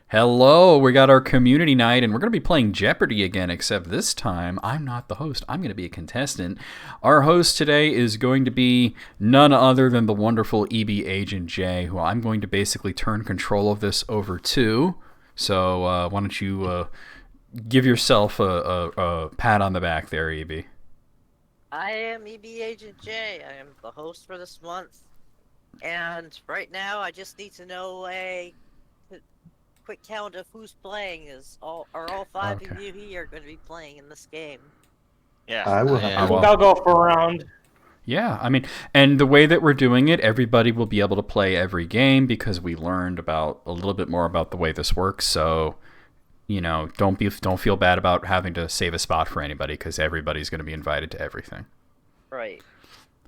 Hello, we got our community night, and we're going to be playing Jeopardy again, except this time I'm not the host. I'm going to be a contestant. Our host today is going to be none other than the wonderful EB Agent J, who I'm going to basically turn control of this over to. So why don't you give yourself a pat on the back there, EB. I am EB Agent J. I am the host for this month. And right now, I just need to know a quick count of who's playing. Are all five of you here going to be playing in this game? Yeah, I will. I I think I'll go for a round. Yeah, I mean, and the way that we're doing it, everybody will be able to play every game because we learned about a little bit more about the way this works. So, you know, don't feel bad about having to save a spot for anybody because everybody's going to be invited to everything. Right.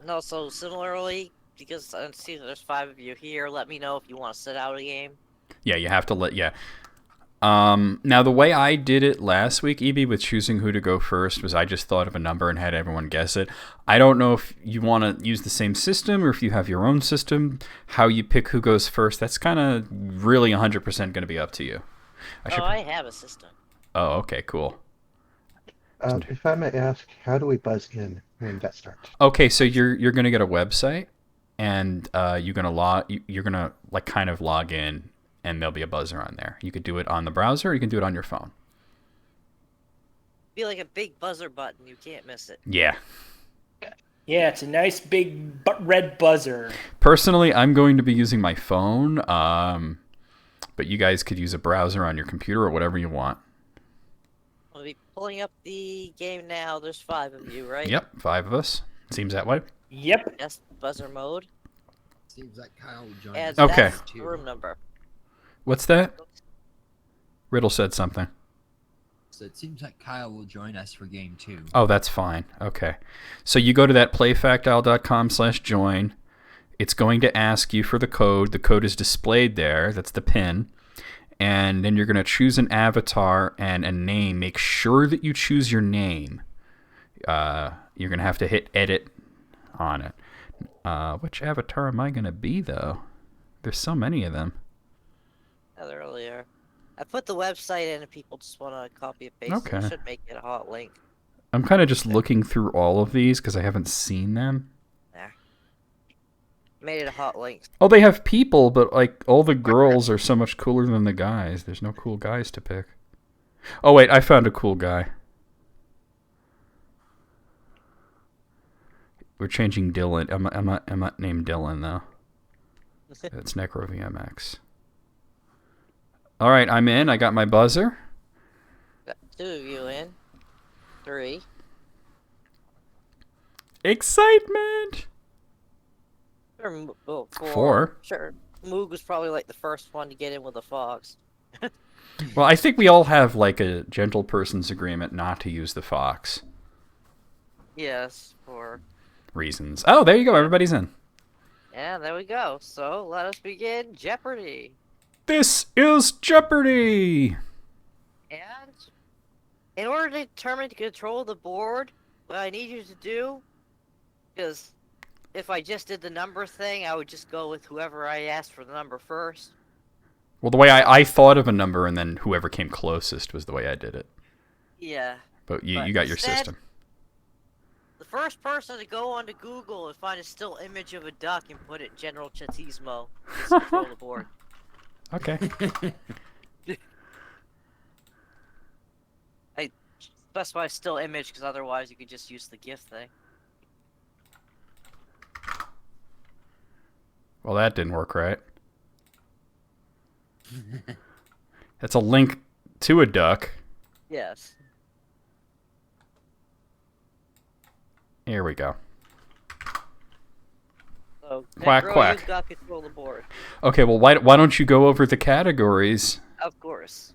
And also, similarly, because I see that there's five of you here, let me know if you want to sit out a game. Yeah, you have to now the way I did it last week, EB, with choosing who to go first, was I just thought of a number and had everyone guess it. I don't know if you want to use the same system or if you have your own system. How you pick who goes first, that's kind of really 100% going to be up to you. I have a system. Oh, okay, cool. If I may ask, how do we buzz in when that starts? Okay, so you're going to get a website, and you're going to kind of log in, and there'll be a buzzer on there. You could do it on the browser, or you can do it on your phone. Be like a big buzzer button. You can't miss it. Yeah. Yeah, it's a nice big red buzzer. Personally, I'm going to be using my phone, but you guys could use a browser on your computer or whatever you want. I'll be pulling up the game now. There's five of you, right? Yep, 5 of us. Seems that way. Yep. Yes, buzzer mode. Seems like Kyle will join And us. Okay. that's the room number. What's that? Riddle said something. So it seems like Kyle will join us for game 2. Oh, that's fine. Okay. So you go to that playfactile.com/join. It's going to ask you for the code. The code is displayed there. That's the pin. And then you're going to choose an avatar and a name. Make sure that you choose your name. You're going to have to hit edit on it. Which avatar am I going to be, though? There's so many of them. Earlier. I put the website in if people just want to copy and paste Okay. it. It should make it a hot link. I'm kind of just looking through all of these because I haven't seen them. There. Made it a hot link. Oh, they have people, but like all the girls are so much cooler than the guys. There's no cool guys to pick. Oh wait, I found a cool guy. We're changing Dylan. I'm not named Dylan though. It's NecroVMX. All right, I'm in. I got my buzzer. Got two of you in. 3. Excitement. Or, 4. 4. Sure. Moog was probably like the first one to get in with the fox. Well, I think we all have like a gentle person's agreement not to use the fox. Yes, 4. Reasons. Oh, there you go. Everybody's in. Yeah, there we go. So let us begin Jeopardy. This is Jeopardy! And in order to determine to control the board, what I need you to do, because if I just did the number thing, I would just go with whoever I asked for the number first. Well, the way I thought of a number and then whoever came closest was the way I did it. Yeah. But you got your instead, system. The first person to go onto Google and find a still image of a duck and put it General Chatismo is control the board. Okay. I specify still image because otherwise you could just use the GIF thing. Well, that didn't work right. That's a link to a duck. Yes. Here we go. So, Quack, Negro, quack. you've got control of the board. Okay, well, why don't you go over the categories? Of course.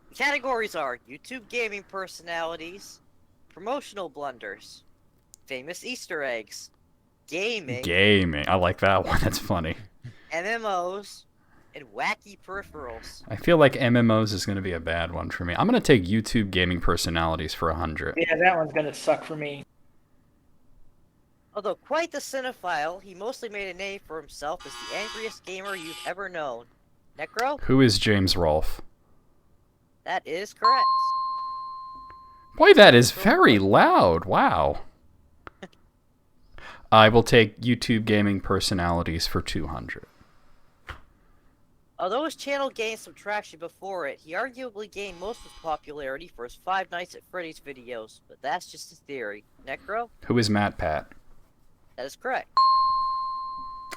The categories are YouTube gaming personalities, promotional blunders, famous Easter eggs, gaming, Gaming. I like that one. That's funny. MMOs, and wacky peripherals. I feel like MMOs is going to be a bad one for me. I'm going to take YouTube gaming personalities for 100. Yeah, that one's gonna suck for me. Although quite the cinephile, he mostly made a name for himself as the angriest gamer you've ever known. Necro? Who is James Rolfe? That is correct. Boy, that is very loud. Wow. I will take YouTube gaming personalities for 200. Although his channel gained some traction before it, he arguably gained most of his popularity for his Five Nights at Freddy's videos, but that's just a theory. Necro? Who is Matt Pat? That is correct.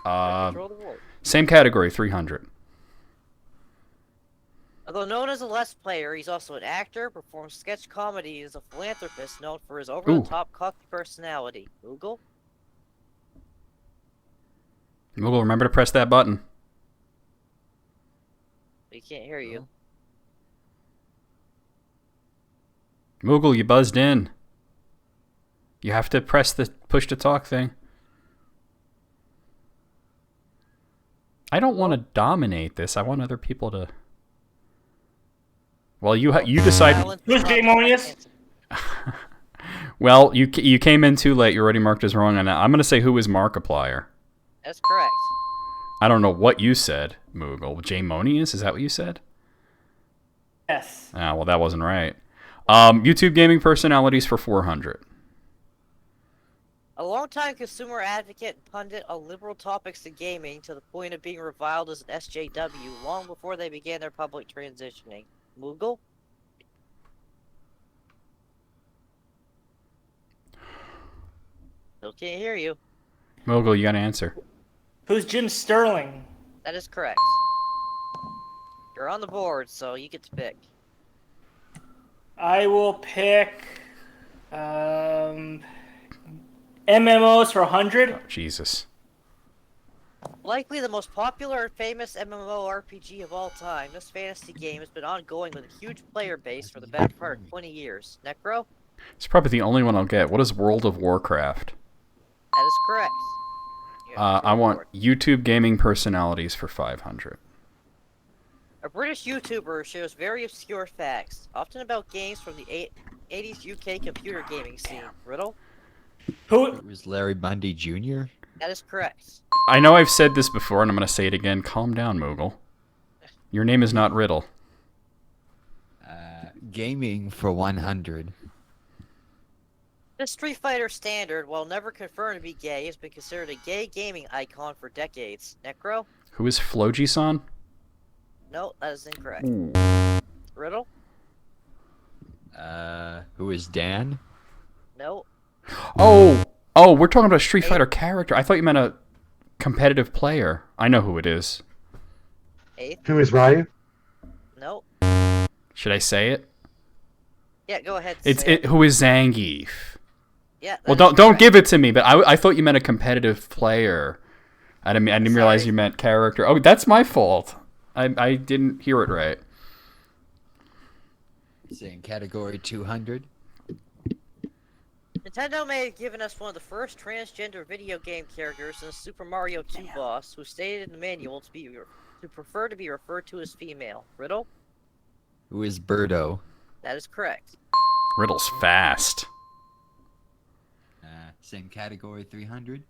Control the board. Same category, 300. Although known as a Let's Player, he's also an actor, performs sketch comedy, and is a philanthropist known for his over-the-top cocky personality. Google? Google, remember to press that button. We can't hear you. Moogle, you buzzed in. You have to press the push to talk thing. I don't want to dominate this. I want other people to. Well, you decide. Who's Jamonius? Well, you came in too late. You already marked as wrong, and I'm going to say who is Markiplier. That's correct. I don't know what you said, Moogle. Jamonius? Is that what you said? Yes. Ah, well, that wasn't right. YouTube gaming personalities for 400. A longtime consumer advocate and pundit on liberal topics in gaming to the point of being reviled as an SJW long before they began their public transitioning. Moogle? Still can't hear you. Moogle, you got to answer. Who's Jim Sterling? That is correct. You're on the board, so you get to pick. I will pick MMOs for 100. Oh, Jesus. Likely the most popular and famous MMORPG of all time, this fantasy game has been ongoing with a huge player base for the better part of 20 years. Necro? It's probably the only one I'll get. What is World of Warcraft? That is correct. I want YouTube gaming personalities for 500. A British YouTuber shares very obscure facts, often about games from the 80s UK computer gaming scene. Riddle? Who? It was Larry Bundy Jr. That is correct. I know I've said this before, and I'm going to say it again. Calm down, Moogle. Your name is not Riddle. Gaming for 100. The Street Fighter standard, while never confirmed to be gay, has been considered a gay gaming icon for decades. Necro? Who is Floji-san? No, that is incorrect. Ooh. Riddle? Who is Dan? No. Oh, we're talking about a Street Fighter character. I thought you meant a competitive player. I know who it is. Eighth? Who is Ryu? No. Should I say it? Yeah, go ahead. Who is Zangief? Yeah. Well, don't give it to me. But I thought you meant a competitive player. I didn't realize you meant character. Oh, that's my fault. I didn't hear it right. Saying category 200. Nintendo may have given us one of the first transgender video game characters in the Super Mario 2 boss, who stated in the manual to prefer to be referred to as female. Riddle? Who is Birdo? That is correct. Riddle's fast. Same category 300.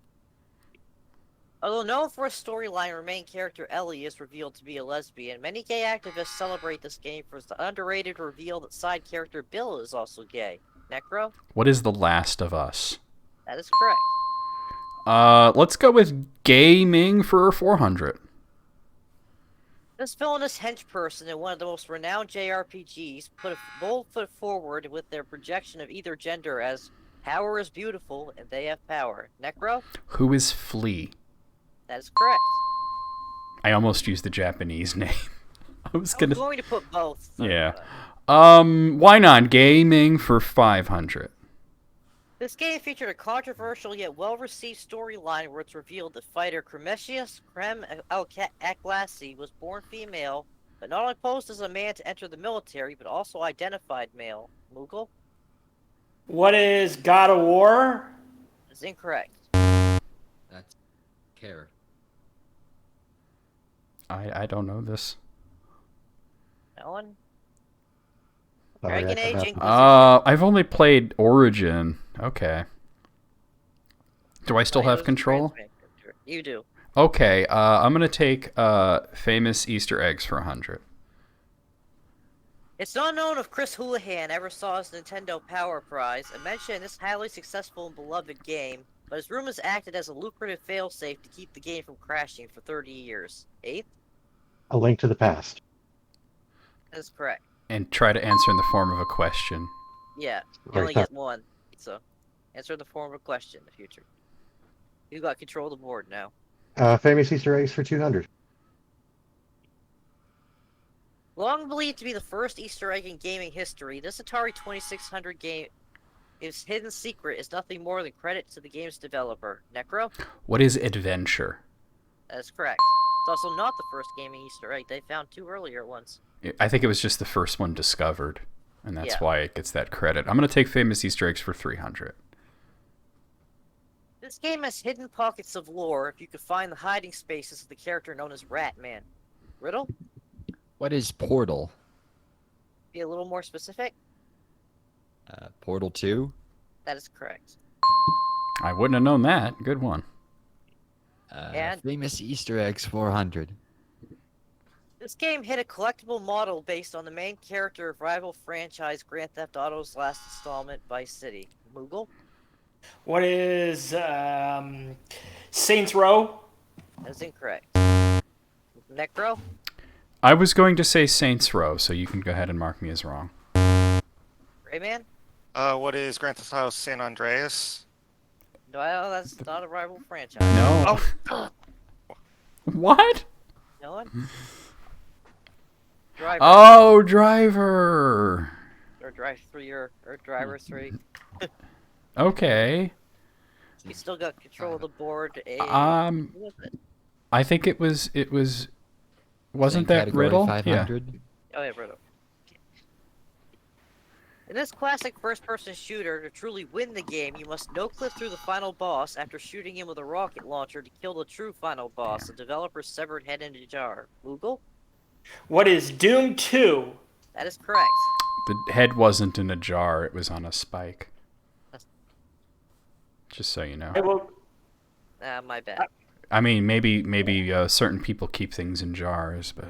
Although known for a storyline where main character Ellie is revealed to be a lesbian, many gay activists celebrate this game for the underrated reveal that side character Bill is also gay. Necro? What is The Last of Us? That is correct. Let's go with gaming for 400. This villainous henchperson in one of the most renowned JRPGs put a bold foot forward with their projection of either gender as power is beautiful and they have power. Necro? Who is Flea? That is correct. I almost used the Japanese name. I was going to put both. So, yeah. Why not? Gaming for 500. This game featured a controversial yet well-received storyline where it's revealed that fighter Cremesius Krem Aklasi was born female, but not only posed as a man to enter the military, but also identified male. Moogle? What is God of War? That's incorrect. That's Care. I don't know this. Ellen? Oh, Dragon yeah, Age that- Inquisition. I've only played Origin. Okay. Do I still have control? You do. Okay, I'm gonna take famous Easter eggs for 100. It's not known if Chris Houlihan ever saw his Nintendo Power Prize, a mention in this highly successful and beloved game, but his room has acted as a lucrative failsafe to keep the game from crashing for 30 years. Eighth? A Link to the Past. That is correct. And try to answer in the form of a question. Yeah, you Right, only that- get one. So, answer in the form of a question in the future. You got control of the board now. Famous Easter eggs for 200. Long believed to be the first Easter egg in gaming history, this Atari 2600 game, its hidden secret is nothing more than credit to the game's developer. Necro? What is adventure? That is correct. It's also not the first gaming Easter egg. They found 2 earlier ones. I think it was just the first one discovered, and that's Yeah. why it gets that credit. I'm going to take famous Easter eggs for 300. This game has hidden pockets of lore if you could find the hiding spaces of the character known as Ratman. Riddle? What is Portal? Be a little more specific? Portal 2? That is correct. I wouldn't have known that. Good one. And- Famous Easter eggs 400. This game hit a collectible model based on the main character of rival franchise Grand Theft Auto's last installment, Vice City. Moogle? What is Saints Row? That is incorrect. Necro? I was going to say Saints Row, so you can go ahead and mark me as wrong. Rayman? What is Grand Theft Auto San Andreas? No, that's not a rival franchise. No. Oh, What? No one? Driver. Oh, Driver. Or Drive 3 or Driver 3. Okay. You still got control of the board. Who was it? I think it was. Wasn't Same that category, Riddle? 500. Oh, yeah, Riddle. In this classic first-person shooter, to truly win the game, you must no-clip through the final boss after shooting him with a rocket launcher to kill the true final boss, the developer's severed head in a jar. Google? What is Doom 2? That is correct. The head wasn't in a jar; it was on a spike. Just so you know. I will. My bad. I mean, maybe certain people keep things in jars, but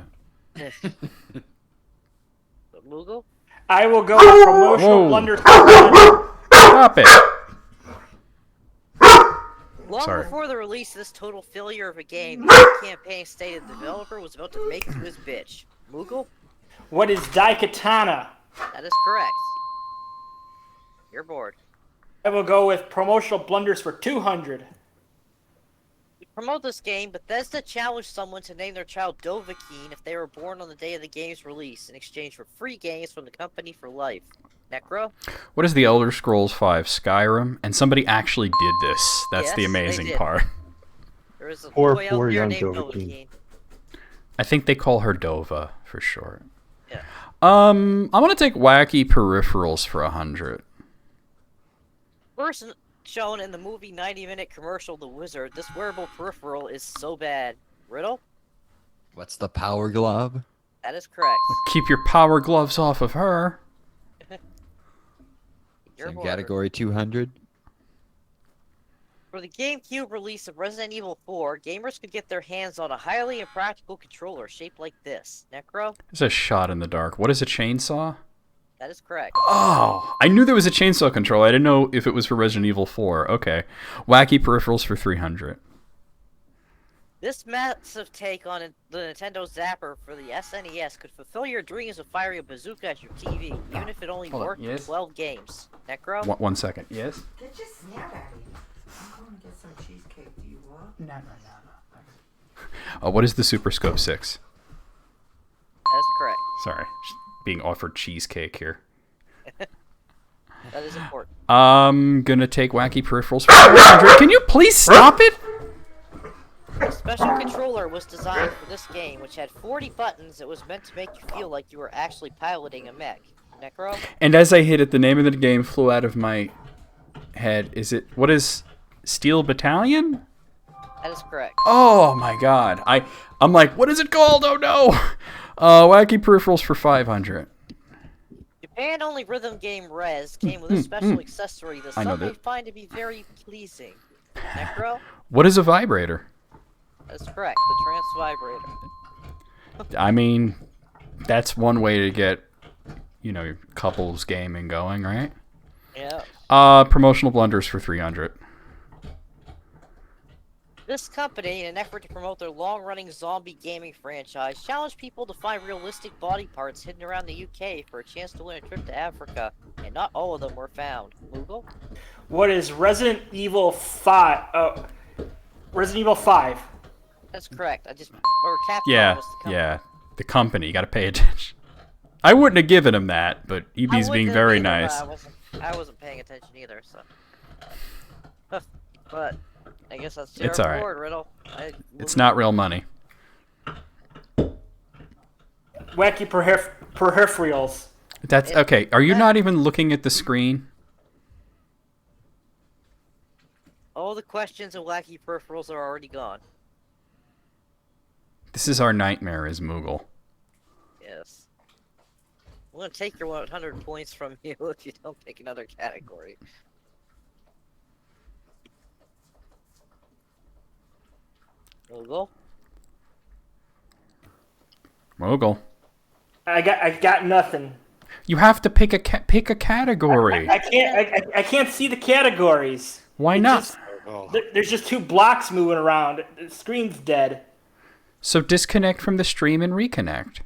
Moogle? I will go with promotional Whoa. blunders. stop it. Long Sorry. before the release of this total failure of a game, the campaign stated the developer was about to make to his bitch. Moogle? What is Daikatana? That is correct. You're bored. I will go with promotional blunders for 200. To promote this game, Bethesda challenged someone to name their child Dovahkiin if they were born on the day of the game's release, in exchange for free games from the company for life. Necro? What is the Elder Scrolls V Skyrim? And somebody actually did this. That's the Yes, they amazing did. part. There is a Poor boy out there young named Dovahkiin. Dovahkiin. I think they call her Dova for short. Yeah. I'm gonna take wacky peripherals for 100. First shown in the movie 90-minute commercial The Wizard, this wearable peripheral is so bad. Riddle? What's the Power Glove? That is correct. Keep your power gloves off of her. You're Same bored. category 200. For the GameCube release of Resident Evil 4, gamers could get their hands on a highly impractical controller shaped like this. Necro? It's a shot in the dark. What is a chainsaw? That is correct. Oh, I knew there was a chainsaw control. I didn't know if it was for Resident Evil 4. Okay. Wacky peripherals for 300. This massive take on the Nintendo Zapper for the SNES could fulfill your dreams of firing a bazooka at your TV, even if it only Hold on, worked yes? for 12 games. Necro? 1 second. Yes? Get your snap out of here. I'm going to get some cheesecake. Do you want? No. What is the Super Scope 6? That is correct. Sorry. Just being offered cheesecake here. That is important. I'm gonna take wacky peripherals for 400. Can you please stop it? A special controller was designed for this game, which had 40 buttons that was meant to make you feel like you were actually piloting a mech. Necro? And as I hit it, the name of the game flew out of my head. What is Steel Battalion? That is correct. Oh my god. I'm like, what is it called? Oh no. Wacky peripherals for 500. Japan-only rhythm game Rez came with a special accessory that I know some may that. find to be very pleasing. Necro? What is a vibrator? That is correct. The trance vibrator. I mean, that's one way to get couples gaming going, right? Yeah. Promotional blunders for 300. This company, in an effort to promote their long-running zombie gaming franchise, challenged people to find realistic body parts hidden around the UK for a chance to win a trip to Africa, and not all of them were found. Moogle? What is Resident Evil 5? Resident Evil 5. That's correct. Capcom Yeah, was the company. yeah. The company. You got to pay attention. I wouldn't have given him that, but EB's being very nice. I wasn't paying attention either, so. But I guess that's your It's all right. reward, Riddle. It's not real money. Wacky peripherals. That's okay. Are you not even looking at the screen? All the questions and wacky peripherals are already gone. This is our nightmare as Moogle. Yes. I'm gonna take your 100 points from you if you don't pick another category. Moogle? Moogle. I got nothing. You have to pick a category. I can't see the categories. Why It not? just- there's just 2 blocks moving around. The screen's dead. So disconnect from the stream and reconnect.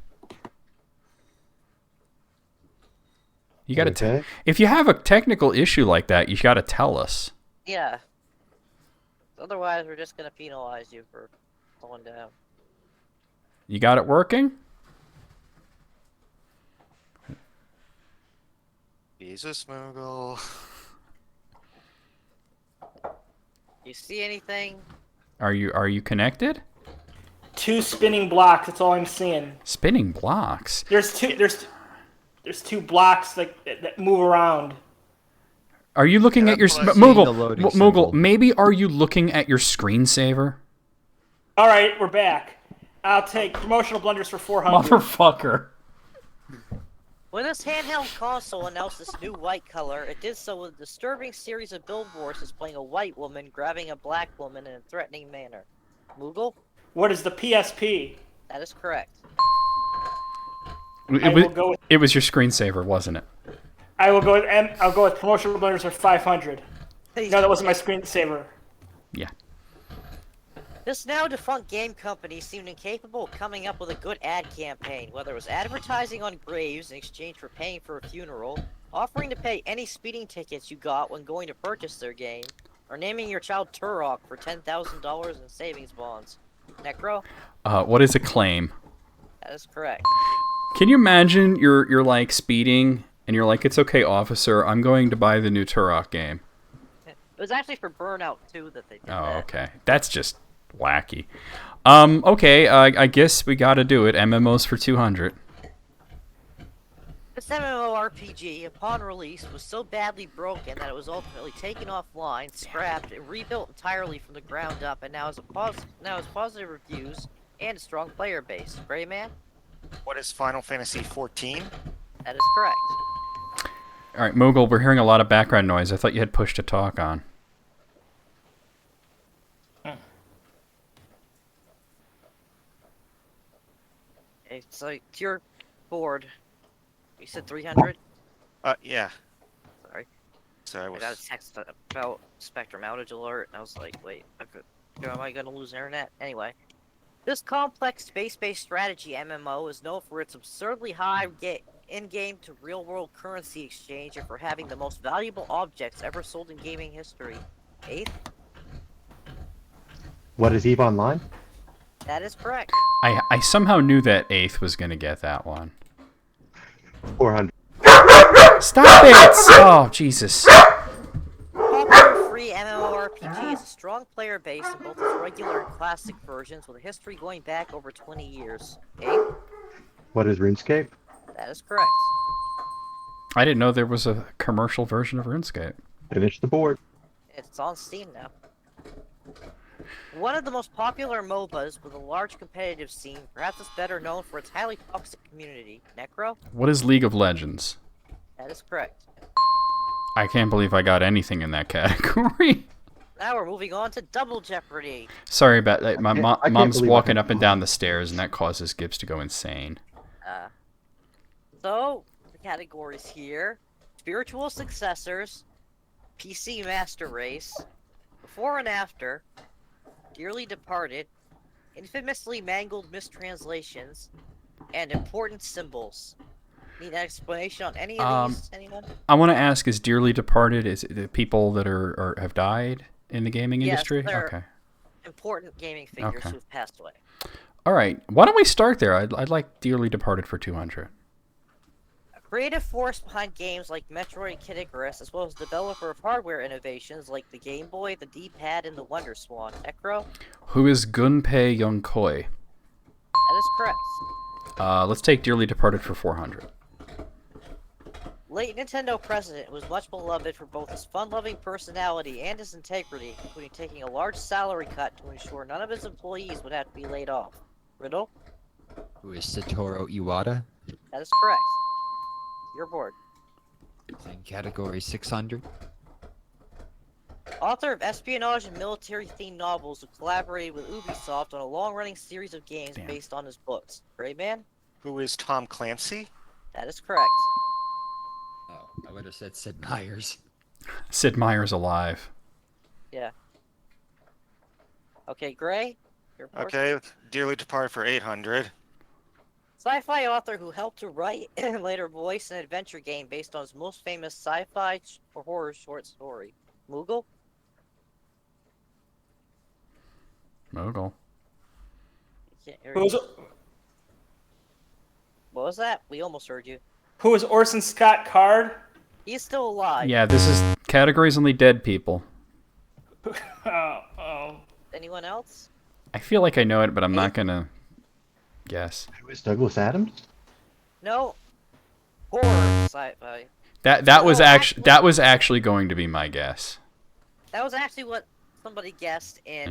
You got to. Okay. If you have a technical issue like that, you got to tell us. Yeah. Otherwise, we're just gonna penalize you for slowing down. You got it working? Jesus, Moogle. You see anything? Are you connected? 2 spinning blocks. That's all I'm seeing. Spinning blocks. There's 2 blocks that move around. Are you looking Yeah, at your that's what I see in the Moogle? loading Moogle, symbol. maybe are you looking at your screensaver? All right, we're back. I'll take promotional blunders for 400. Motherfucker. When this handheld console announced this new white color, it did so with a disturbing series of billboards displaying a white woman grabbing a black woman in a threatening manner. Moogle? What is the PSP? That is correct. I will go with. It was your screensaver, wasn't it? I'll go with promotional blunders for 500. No, that wasn't my screensaver. Yeah. This now defunct game company seemed incapable of coming up with a good ad campaign, whether it was advertising on graves in exchange for paying for a funeral, offering to pay any speeding tickets you got when going to purchase their game, or naming your child Turok for $10,000 in savings bonds. Necro? What is a claim? That is correct. Can you imagine you're like speeding and you're like, it's okay, officer, I'm going to buy the new Turok game. It was actually for Burnout 2 that they did Oh, that. okay. That's just wacky. Okay, I guess we gotta do it. MMOs for 200. This MMORPG, upon release, was so badly broken that it was ultimately taken offline, scrapped, and rebuilt entirely from the ground up, and now has positive reviews and a strong player base. Gray Man? What is Final Fantasy 14? That is correct. All right, Moogle, we're hearing a lot of background noise. I thought you had push to talk on. Okay, so you're bored. You said 300? Yeah. Sorry. So I I was. got a text about Spectrum outage alert, and I was like, wait, am I gonna lose internet? Anyway. This complex space-based strategy MMO is known for its absurdly high in-game to real-world currency exchange and for having the most valuable objects ever sold in gaming history. 8th? What is EVE Online? That is correct. I somehow knew that 8th was gonna get that one. 400. Stop it! Oh, Jesus. Popular free MMORPG has a strong player base in both its regular and classic versions with a history going back over 20 years. 8th? What is RuneScape? That is correct. I didn't know there was a commercial version of RuneScape. Finish the board. It's on Steam now. One of the most popular MOBAs with a large competitive scene, perhaps it's better known for its highly toxic community. Necro? What is League of Legends? That is correct. I can't believe I got anything in that category. Now we're moving on to Double Jeopardy. Sorry about that. My I can't mom's believe I walking can- up and down the stairs, and that causes Gibbs to go insane. So, the categories here: spiritual successors, PC Master Race, before and after, dearly departed, infamously mangled mistranslations, and important symbols. Need an explanation on any of these? Anyone? I want to ask: is dearly departed? Is it the people that are have died in the gaming Yes, industry? they're Okay. important gaming figures Okay. who've passed away. All right. Why don't we start there? I'd like dearly departed for 200. A creative force behind games like Metroid and Kid Icarus, as well as developer of hardware innovations like the Game Boy, the D-Pad, and the Wonder Swan. Necro? Who is Gunpei Yonkkoi? That is correct. Let's take dearly departed for 400. Late Nintendo president was much beloved for both his fun-loving personality and his integrity, including taking a large salary cut to ensure none of his employees would have to be laid off. Riddle? Who is Satoru Iwata? That is correct. You're bored. In category 600. Author of espionage and military-themed novels who collaborated with Ubisoft on a long-running series of games Damn. based on his books. Gray Man? Who is Tom Clancy? That is correct. Oh, I would have said Sid Meier's. Sid Meier's alive. Yeah. Okay, Gray? You're bored. Okay, dearly departed for 800. Sci-fi author who helped to write and later voice an adventure game based on his most famous sci-fi or horror short story. Moogle? Mogul. Can't hear Who you. was What was that? We almost heard you. Orson Scott Card? He's still alive. Yeah, this is categories only dead people. Oh. Anyone else? I feel like I know it, but I'm not gonna guess. Who is Douglas Adams? No. Horror sci-fi. That was No, actually going to be my guess. That was actually what somebody guessed in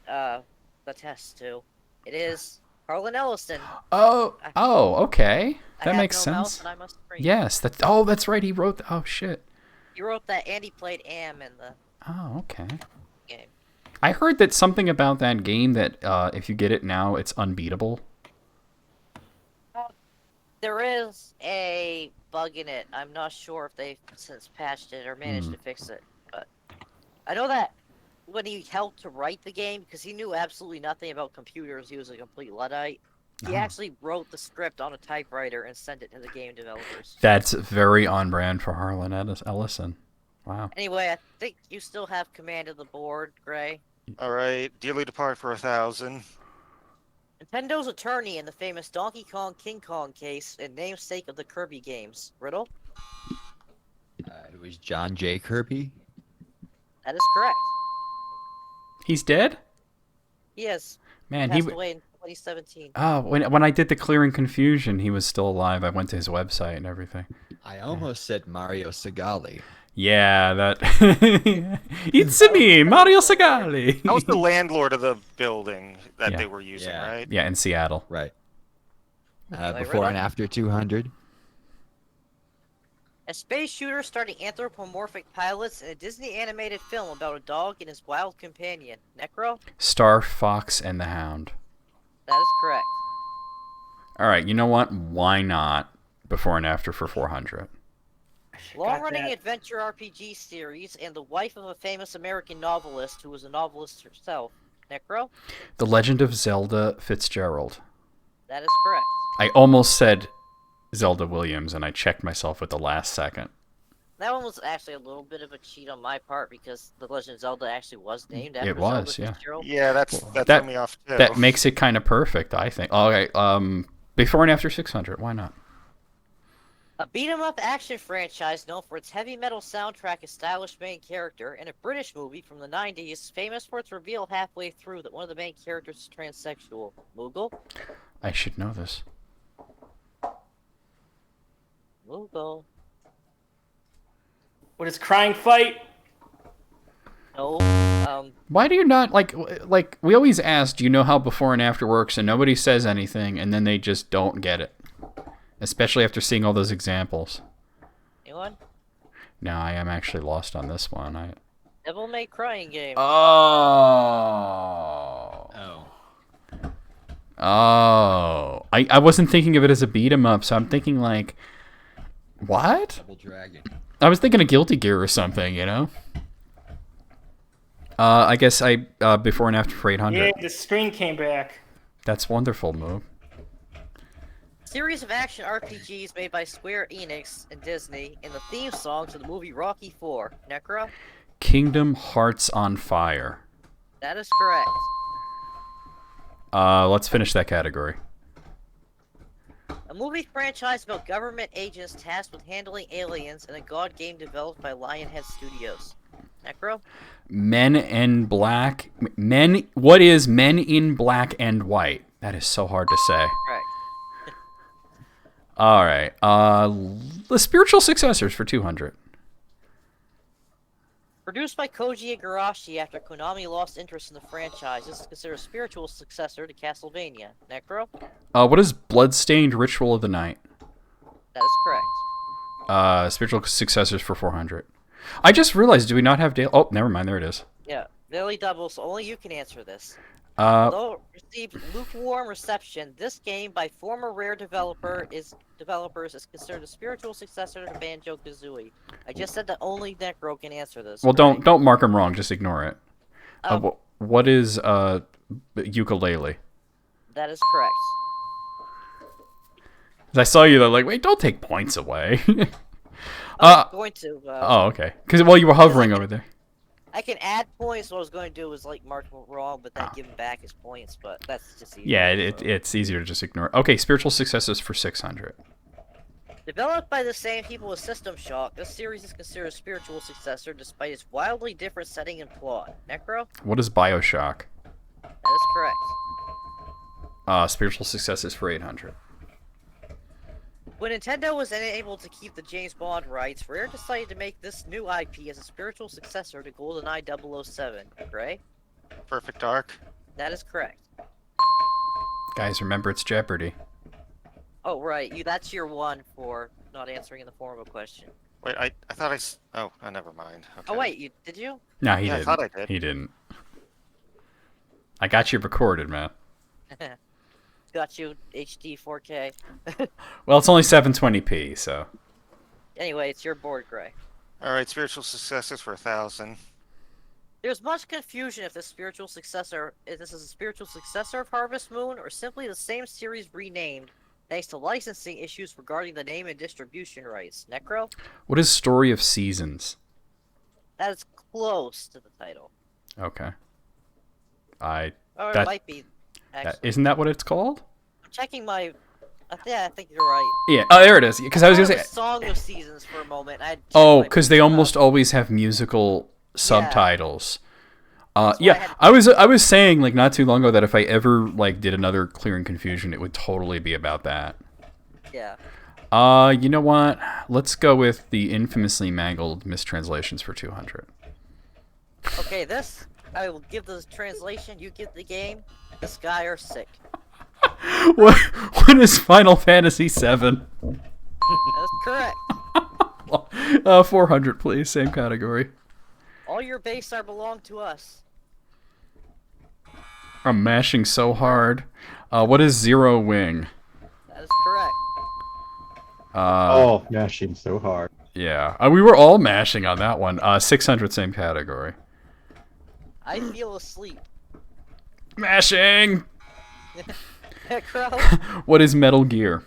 Yeah. the test too. It is Harlan Ellison. Oh, okay. I That have makes no mouse sense. and I must scream. Yes, that's right. He wrote. Oh shit. He wrote that and he played Am in the Oh, okay. game. I heard that something about that game that if you get it now, it's unbeatable. There is a bug in it. I'm not sure if they've since patched it or managed to fix it, but I know that when he helped to write the game, because he knew absolutely nothing about computers, he was a complete Luddite. He actually wrote the script on a typewriter and sent it to the game developers. That's very on brand for Harlan Ellison. Wow. Anyway, I think you still have command of the board, Gray. Alright, dearly departed for 1,000. Nintendo's attorney in the famous Donkey Kong King Kong case and namesake of the Kirby games. Riddle? It was John J. Kirby. That is correct. He's dead? He is. Man, Passed away in 2017. Oh, when I did the Clearing Confusion, he was still alive. I went to his website and everything. I almost said Mario Segali. Yeah, that. It's me, Mario Segali. That was the landlord of the building that Yeah. they were using, Yeah. right? Yeah, in Seattle. Right. Like Before Riddle? and after 200. A space shooter starting anthropomorphic pilots in a Disney animated film about a dog and his wild companion. Necro? Star Fox and the Hound. That is correct. All right, you know what? Why not Before and After for 400? Long-running adventure RPG series and the wife of a famous American novelist who was a novelist herself. Necro? The Legend of Zelda Fitzgerald. That is correct. I almost said Zelda Williams, and I checked myself at the last second. That one was actually a little bit of a cheat on my part because The Legend of Zelda actually was named after It was, Zelda yeah. Fitzgerald. Yeah, that That- threw me off too. That makes it kind of perfect, I think. All right, Before and After 600. Why not? A beat-em-up action franchise known for its heavy metal soundtrack and stylish main character, and a British movie from the 90s famous for its reveal halfway through that one of the main characters is transsexual. Moogle? I should know this. Moogle. What is Crying Fight? No. Why do you not like we always ask, do you know how Before and After works, and nobody says anything, and then they just don't get it, especially after seeing all those examples. Anyone? No, I am actually lost on this one. Devil May Crying game. Oh. I wasn't thinking of it as a beat 'em up, so I'm thinking like What? Double Dragon. I was thinking of Guilty Gear or something, you know? I guess before and after for 800. Yeah, the screen came back. That's wonderful, Moo. Series of action RPGs made by Square Enix and Disney, and the theme song to the movie Rocky IV. Necro? Kingdom Hearts on Fire. That is correct. Let's finish that category. A movie franchise about government agents tasked with handling aliens in a god game developed by Lionhead Studios. Necro? Men in Black. What is Men in Black and White? That is so hard to say. Correct. All right. The spiritual successors for 200. Produced by Koji Igarashi after Konami lost interest in the franchise, this is considered a spiritual successor to Castlevania. Necro? What is Bloodstained Ritual of the Night? That is correct. Spiritual successors for 400. I just realized, do we not have daily? Oh, never mind. There it is. Yeah, Daily Double, so only you can answer this. Uh, Although it received lukewarm reception, this game by former Rare developers is considered a spiritual successor to Banjo-Kazooie. I just said that only Necro can answer this. well, correct? don't mark them wrong. Just ignore it. Oh, What is ukulele? that is correct. 'Cause I saw you though, like, wait, don't take points away. I'm going to. Oh, okay. Because you were hovering over there. I can add points. What I was going to do was like mark them wrong, but then give him back his points. But that's just easier. Yeah, so. it's easier to just ignore. Okay, spiritual successors for 600. Developed by the same people as System Shock, this series is considered a spiritual successor despite its wildly different setting and plot. Necro? What is Bioshock? That is correct. Spiritual successors for 800. When Nintendo was unable to keep the James Bond rights, Rare decided to make this new IP as a spiritual successor to GoldenEye 007. Gray? Perfect Dark. That is correct. Guys, remember it's Jeopardy. Oh, right. That's your one for not answering in the form of a question. Wait, I thought oh, never mind. Okay. Oh, wait. Did you? No, he Yeah, I didn't. thought I did. He didn't. I got you recorded, man. Got you HD 4K. Well, it's only 720p, so. Anyway, it's your board, Gray. All right, spiritual successors for 1,000. There's much confusion if this is a spiritual successor of Harvest Moon or simply the same series renamed, thanks to licensing issues regarding the name and distribution rights. Necro? What is Story of Seasons? That is close to the title. Okay. Or That- it might be, actually. Isn't that what it's called? I'm checking my... yeah, I think you're right. Yeah. Oh, there it is. Because I was thought gonna it say. Song of Seasons for a moment. Oh, because they almost always have musical subtitles. Yeah, I was saying like not too long ago that if I ever like did another Clear and Confusion, it would totally be about that. Yeah. You know what? Let's go with the infamously mangled mistranslations for 200. Okay, this... I will give the translation, you give the game. The Sky are sick. what is Final Fantasy VII? That is correct. 400, please. Same category. All your base are belong to us. I'm mashing so hard. What is Zero Wing? That is correct. Oh, mashing so hard. Yeah, we were all mashing on that one. 600, same category. I feel asleep. Mashing! Crow? What is Metal Gear?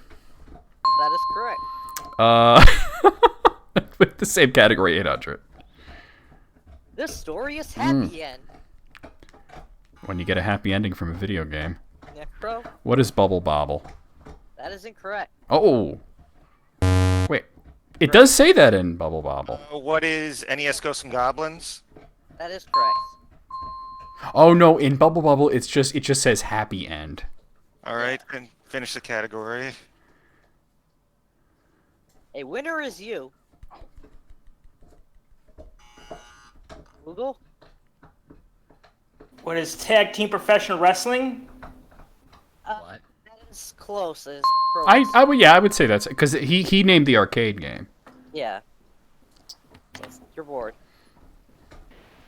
That is correct. With the same category, 800. This story is happy end. When you get a happy ending from a video game. Necro? What is Bubble Bobble? That is incorrect. Oh! Wait. It does say that in Bubble Bobble. What is NES Ghosts and Goblins? That is correct. Oh no, in Bubble Bobble it just says happy end. All right, and finish the category. A winner is you. Google? What is tag team professional wrestling? What? That is close. As I would say that's because he named the arcade game. Yeah. Yes, you're bored.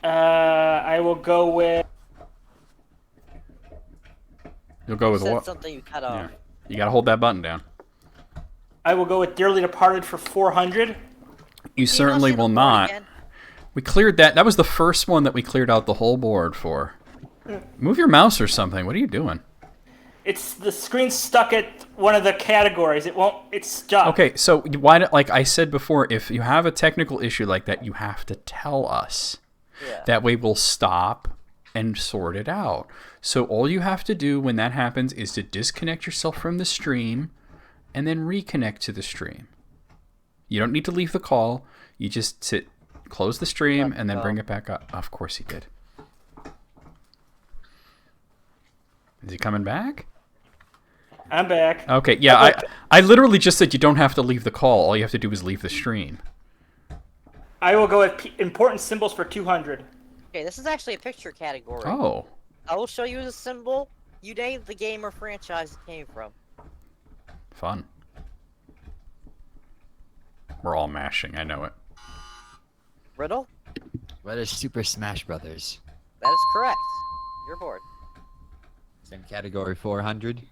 I will go with. You'll go with Said what? something you cut Yeah. off. You gotta hold that button down. I will go with Dearly Departed for 400. You certainly see the will board not. again? We cleared that. That was the first one that we cleared out the whole board for. Move your mouse or something. What are you doing? It's the screen's stuck at one of the categories. It won't. It's stuck. Okay, so why? Like I said before, if you have a technical issue like that, you have to tell us. Yeah. That way we'll stop and sort it out. So all you have to do when that happens is to disconnect yourself from the stream and then reconnect to the stream. You don't need to leave the call. You just close the stream and then bring it back up. Of course he did. Is he coming back? I'm back. Okay, yeah, I literally just said you don't have to leave the call. All you have to do is leave the stream. I will go with important symbols for 200. Okay, this is actually a picture category. Oh, I will show you the symbol. You name the game or franchise it came from. fun. We're all mashing, I know it. Riddle? What is Super Smash Brothers? That is correct. You're bored. Same category, 400.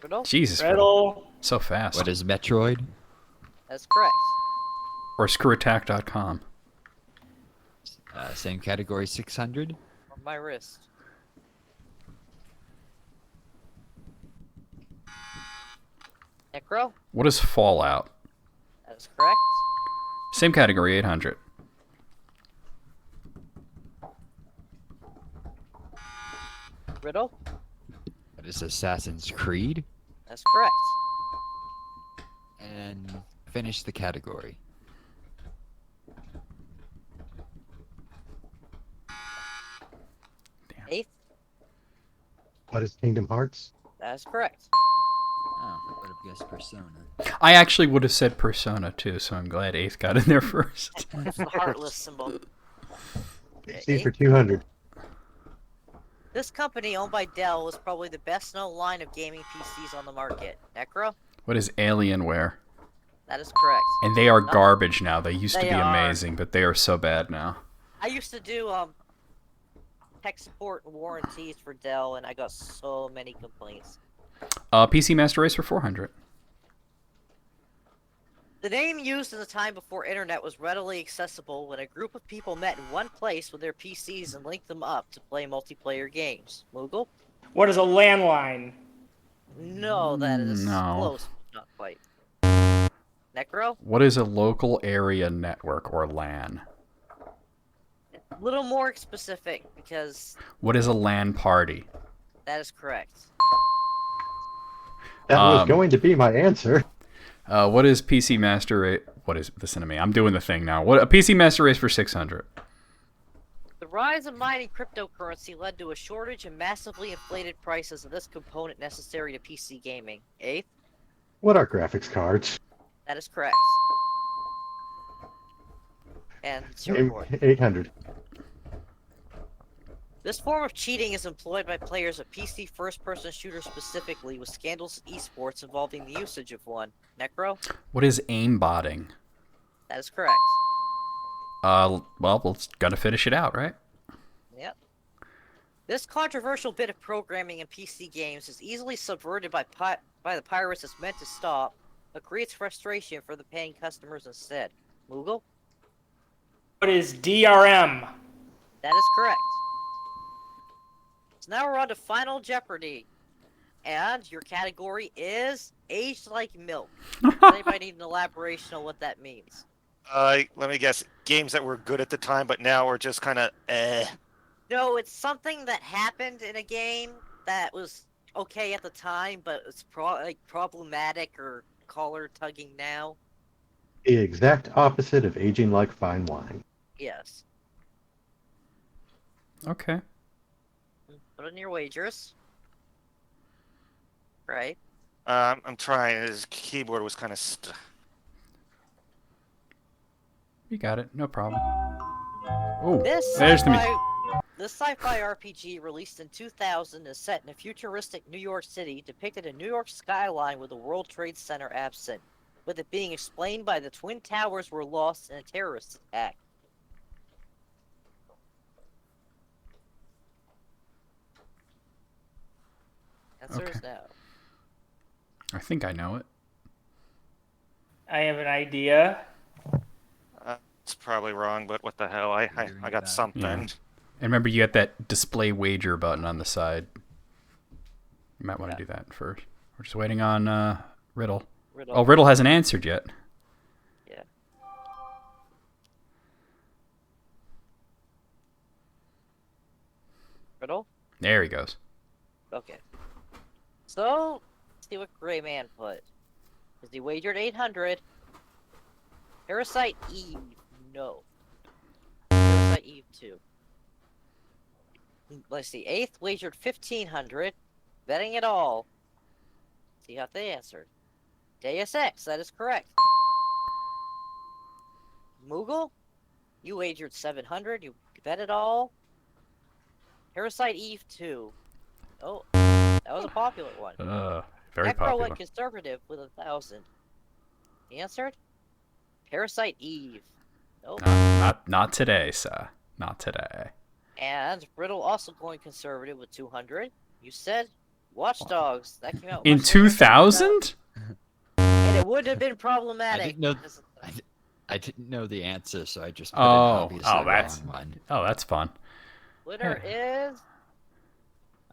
Riddle? Jesus, Riddle. so fast. What is Metroid? That's correct. Or screwattack.com. Same category, 600. On my wrist. Necro? What is Fallout? That is correct. Same category, 800. Riddle? What is Assassin's Creed? That's correct. And finish the category. Eighth? What is Kingdom Hearts? That is correct. Oh, I would have guessed Persona. I actually would have said Persona too, so I'm glad 8th got in there first. That's the heartless symbol. PC for 200. This company, owned by Dell, is probably the best-known line of gaming PCs on the market. Necro? What is Alienware? That is correct. And they are garbage now. They used to They be are. amazing, but they are so bad now. I used to do tech support and warranties for Dell, and I got so many complaints. PC Master Race for 400. The name used in the time before internet was readily accessible when a group of people met in one place with their PCs and linked them up to play multiplayer games. Moogle? What is a landline? No, that is No. close, but not quite. Necro? What is a local area network or LAN? A little more specific, because What is a LAN party? that is correct. That was going to be my answer. What is PC Master Race? What is, listen to me, I'm doing the thing now. What a PC Master Race for 600. The rise of mining cryptocurrency led to a shortage and massively inflated prices of this component necessary to PC gaming. Eighth? What are graphics cards? That is correct. And it's your report. 800. This form of cheating is employed by players of PC first-person shooters specifically, with scandals in esports involving the usage of one. Necro? What is aimbotting? That is correct. Well, we're gonna finish it out, right? Yep. This controversial bit of programming in PC games is easily subverted by the pirates it's meant to stop, but creates frustration for the paying customers instead. Moogle? What is DRM? That is correct. So now we're on to Final Jeopardy. And your category is Aged Like Milk. Does anybody need an elaboration on what that means? Let me guess. Games that were good at the time, but now are just kind of No, it's something that happened in a game that was okay at the time, but it's problematic or collar-tugging now. The exact opposite of aging like fine wine. Yes. Okay. Put in your wagers. Right. I'm trying. His keyboard was kind of You got it. No problem. Oh, This there's the sci-fi, this sci-fi RPG released in 2000 is set in a futuristic New York City, depicted a New York skyline with the World Trade Center absent, with it being explained by the Twin Towers were lost in a terrorist attack. Answer is Okay. no. I think I know it. I have an idea. It's probably wrong, but what the hell? I got Yeah. something. And remember, you got that display wager button on the side. You might want to do that first. We're just waiting on Riddle. Oh, Riddle hasn't answered yet. Yeah. Riddle? There he goes. Okay. So, let's see what Gray Man put. Because he wagered 800. Parasite Eve, no. Parasite Eve 2. Let's see, 8th wagered 1500. Betting it all. See how they answered. Deus Ex, that is correct. Moogle, you wagered 700. You bet it all. Parasite Eve 2. Oh, that was a popular one. Very Necro popular. went conservative with 1,000. He answered? Parasite Eve. Nope. Not today, sir. Not today. And Riddle also going conservative with 200. You said Watch Dogs. That came out In much later than 2000? and it would have been problematic. I didn't know. because- I didn't know the answer, so I just put Oh, an oh, obviously that's wrong one. oh, that's fun. Winner is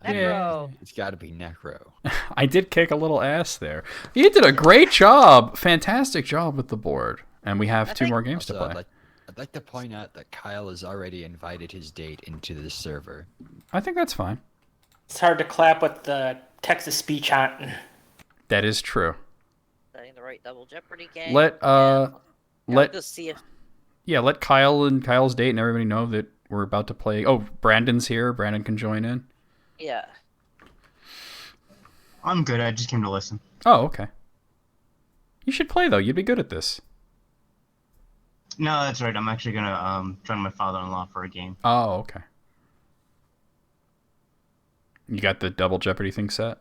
Yeah. Necro. It's got to be Necro. I did kick a little ass there. You did a great job, fantastic job with the board, and we have I 2 think- more games Also, to play. I'd like to point out that Kyle has already invited his date into the server. I think that's fine. It's hard to clap with the Texas speech on. That is true. Setting the right double Jeopardy game. Let let just see if let Kyle and Kyle's date and everybody know that we're about to play. Oh, Brandon's here. Brandon can join in. yeah. I'm good. I just came to listen. Oh, okay. You should play though. You'd be good at this. No, that's right. I'm actually gonna join my father-in-law for a game. Oh, okay. You got the double Jeopardy thing set?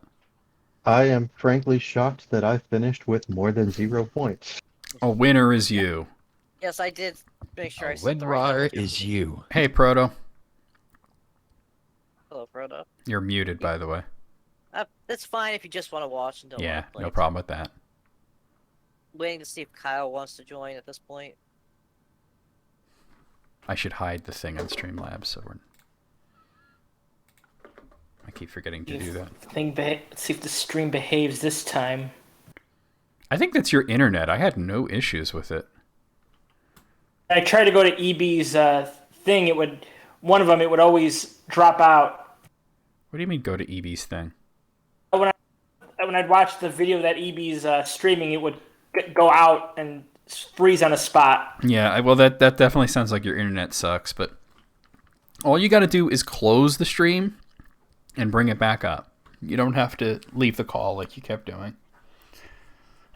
I am frankly shocked that I finished with more than 0 points. A winner is you. Yes, I did make sure I A set the right winner double is you. Hey, Proto. Hello, Frodo. You're muted, by the way. It's fine if you just want to watch and don't Yeah, want to play. no problem with that. Waiting to see if Kyle wants to join at this point. I should hide the thing on Streamlabs, so we're... I keep forgetting to do that. Let's see if the stream behaves this time. I think that's your internet. I had no issues with it. I tried to go to EB's thing. It would always drop out. What do you mean go to EB's thing? When I'd watch the video that EB's streaming, it would go out and freeze on a spot. Yeah, well, that definitely sounds like your internet sucks, but all you got to do is close the stream and bring it back up. You don't have to leave the call like you kept doing.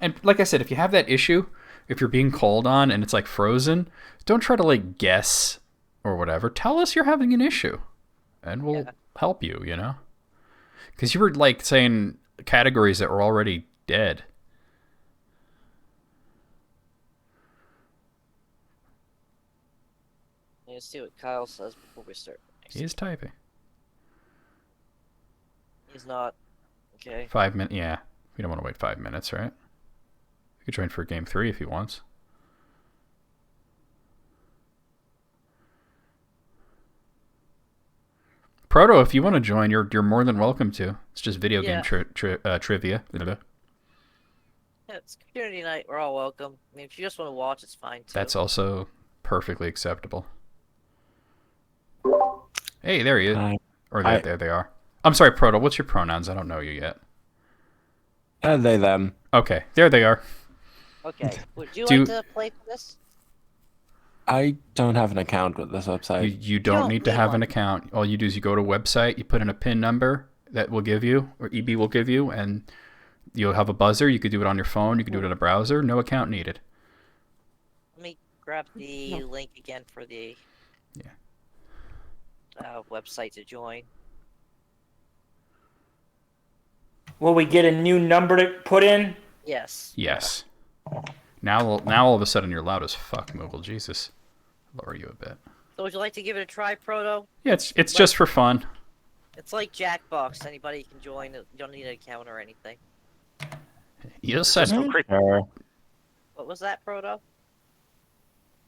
And like I said, if you have that issue, if you're being called on and it's like frozen, don't try to like guess or whatever. Tell us you're having an issue and we'll help you, you know? Because you were like saying categories that were already dead. Let's see what Kyle says before we start. He is typing. He's not. Okay. 5 minutes. Yeah, we don't want to wait 5 minutes, right? We could join for game 3 if he wants. Proto, if you want to join, you're more than welcome to. It's just video game trivia. Yeah, it's community night. We're all welcome. I mean, if you just want to watch, it's fine too. That's also perfectly acceptable. Hey, there he is. Or there they are. I'm sorry, Proto. What's your pronouns? I don't know you yet. They, them. Okay, there they are. Okay. Would you like to play for this? I don't have an account with this website. You don't need to have an account. All you do is you go to a website, you put in a PIN number that will give you, or EB will give you, and you'll have a buzzer. You could do it on your phone. You could do it in a browser. No account needed. Let me grab the link again for the website to join. Will we get a new number to put in? Yes. Yes. Now all of a sudden you're loud as fuck, Moogle. Jesus. Lower you a bit. So would you like to give it a try, Proto? Yeah, it's just for fun. It's like Jackbox. Anybody can join. You don't need an account or anything. You said Sure. What was that, Proto?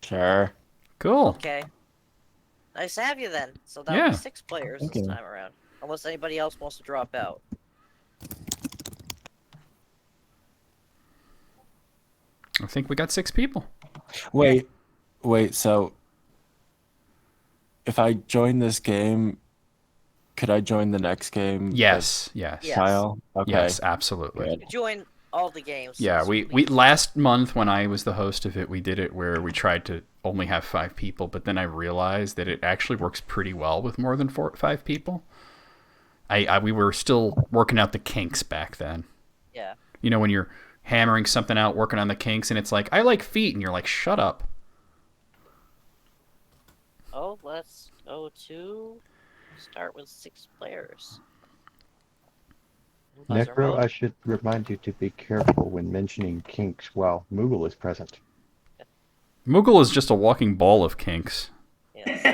Sure. cool. Okay. Nice to have you then. So that'll Yeah. be 6 players Thank this you. time around. Unless anybody else wants to drop out. I think we got 6 people. Wait. So, if I join this game, could I join the next game? Yes. Yeah. Yes. Kyle? Okay. Yes. Absolutely. Good. You join all the games. Yeah, this we week. last month when I was the host of it, we did it where we tried to only have 5 people, but then I realized that it actually works pretty well with more than 5 people. We were still working out the kinks back then. Yeah. You know, when you're hammering something out, working on the kinks, and it's like, I like feet, and you're like, shut up. Oh, let's go to start with 6 players. Buzzer Necro, mode. I should remind you to be careful when mentioning kinks while Moogle is present. Moogle is just a walking ball of kinks. Yes.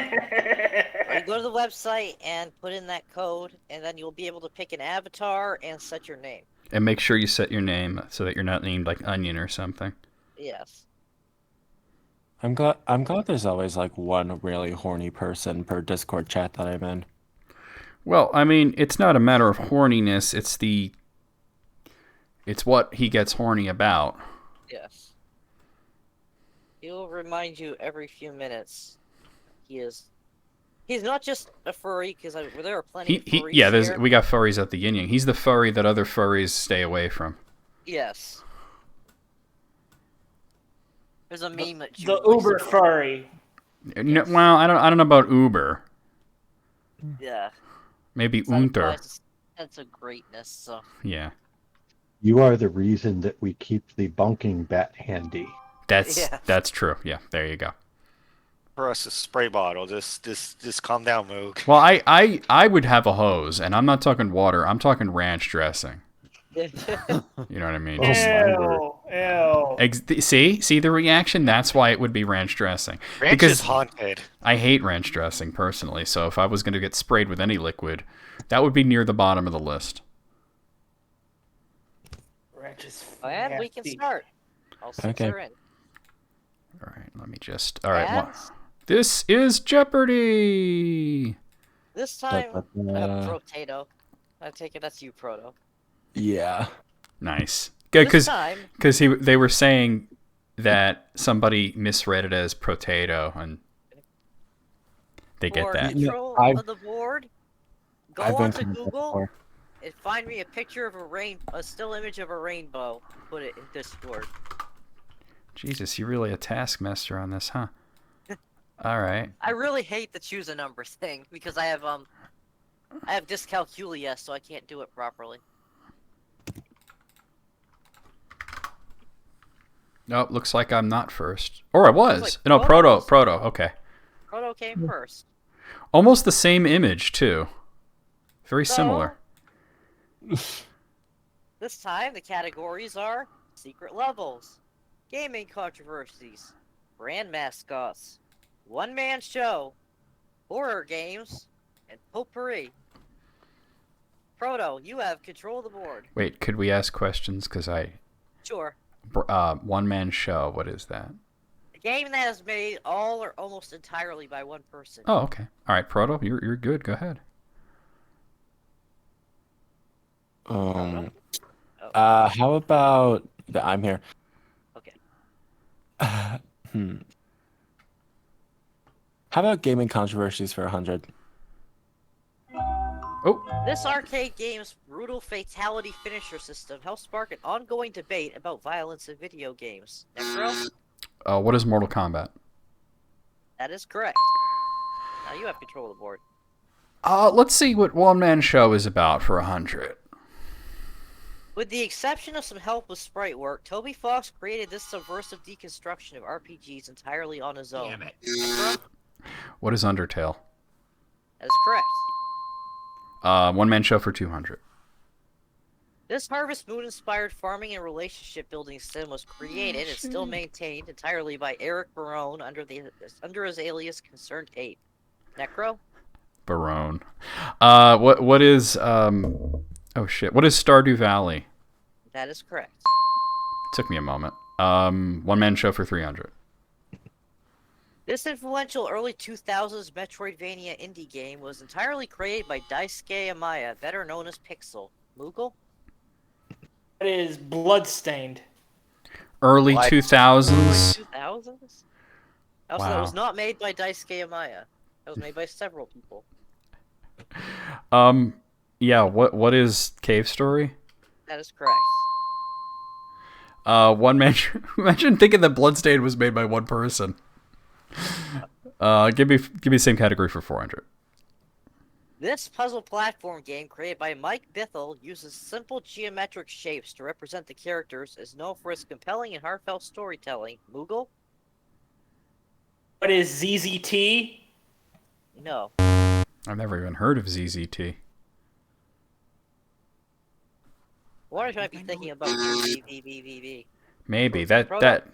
You go to the website and put in that code, and then you'll be able to pick an avatar and set your name. And make sure you set your name so that you're not named like Onion or something. Yes. I'm glad there's always like one really horny person per Discord chat that I'm in. Well, I mean, it's not a matter of horniness. It's what he gets horny about. Yes. He'll remind you every few minutes. He's not just a furry, because there are plenty of furries here. We got furries at the Yin Yang. He's the furry that other furries stay away from. Yes. There's a meme that The Uber furry. No, well, I don't know about Uber. Yeah. Maybe That Unter. implies a sense of greatness. So Yeah. You are the reason that we keep the bonking bat handy. That's true. Yeah, there you go. For us, a spray bottle. Just calm down, Moog. Well, I would have a hose, and I'm not talking water. I'm talking ranch dressing. You know what I mean? Ew. See the reaction? That's why it would be ranch dressing. Ranch because is haunted. I hate ranch dressing personally, so if I was going to get sprayed with any liquid, that would be near the bottom of the list. Ranch is and we can nasty. start. All 6 Okay. are in. All right, let me just... All right, And this is Jeopardy! this time, Uh, Protato. I take it that's you, Proto. Yeah. Nice. This Because time, they were saying that somebody misread it as potato, and they get for that. control I've- of the board, go I've been onto kind of Google before. and find me a picture of a still image of a rainbow. Put it in Discord. Jesus, you're really a taskmaster on this, huh? All right. I really hate the choose a number thing because I have dyscalculia, so I can't do it properly. Nope, looks like I'm not first. Or I was. like No, Proto's- Proto, okay. Proto came first. Almost the same image, too. Very So, similar. This time, the categories are secret levels, gaming controversies, brand mascots, one-man show, horror games, and potpourri. Proto, you have control of the board. Wait, could we ask questions? Because Sure. one-man show, what is that? A game that is made all or almost entirely by one person. Oh, okay. All right, Proto, you're good. Go ahead. Oh. How about I'm here? Okay. How about gaming controversies for 100? Oh, This arcade game's brutal fatality finisher system helps spark an ongoing debate about violence in video games. Necro? what is Mortal Kombat? That is correct. Now you have control of the board. Let's see what one-man show is about for 100. With the exception of some help with sprite work, Toby Fox created this subversive deconstruction of RPGs entirely on his own. Damn it. Necro? What is Undertale? That is correct. One-man show for 200. This Harvest Moon-inspired farming and relationship building sim was created and still maintained entirely by Eric Barone under his alias Concerned Ape. Necro? Barone. What is oh shit. What is Stardew Valley? That is correct. Took me a moment. One-man show for 300. This influential early 2000s Metroidvania indie game was entirely created by Daisuke Amaya, better known as Pixel. Moogle? That is Bloodstained. Early What? 2000s. 2000s? Also, Wow. that was not made by Daisuke Amaya. That was made by several people. Yeah, what is Cave Story? That is correct. One man. Imagine thinking that Bloodstained was made by one person. Give me the same category for 400. This puzzle platform game created by Mike Bithell uses simple geometric shapes to represent the characters, is known for its compelling and heartfelt storytelling. Moogle? What is ZZT? No. I've never even heard of ZZT. What I might be thinking about VVVVV. Maybe that.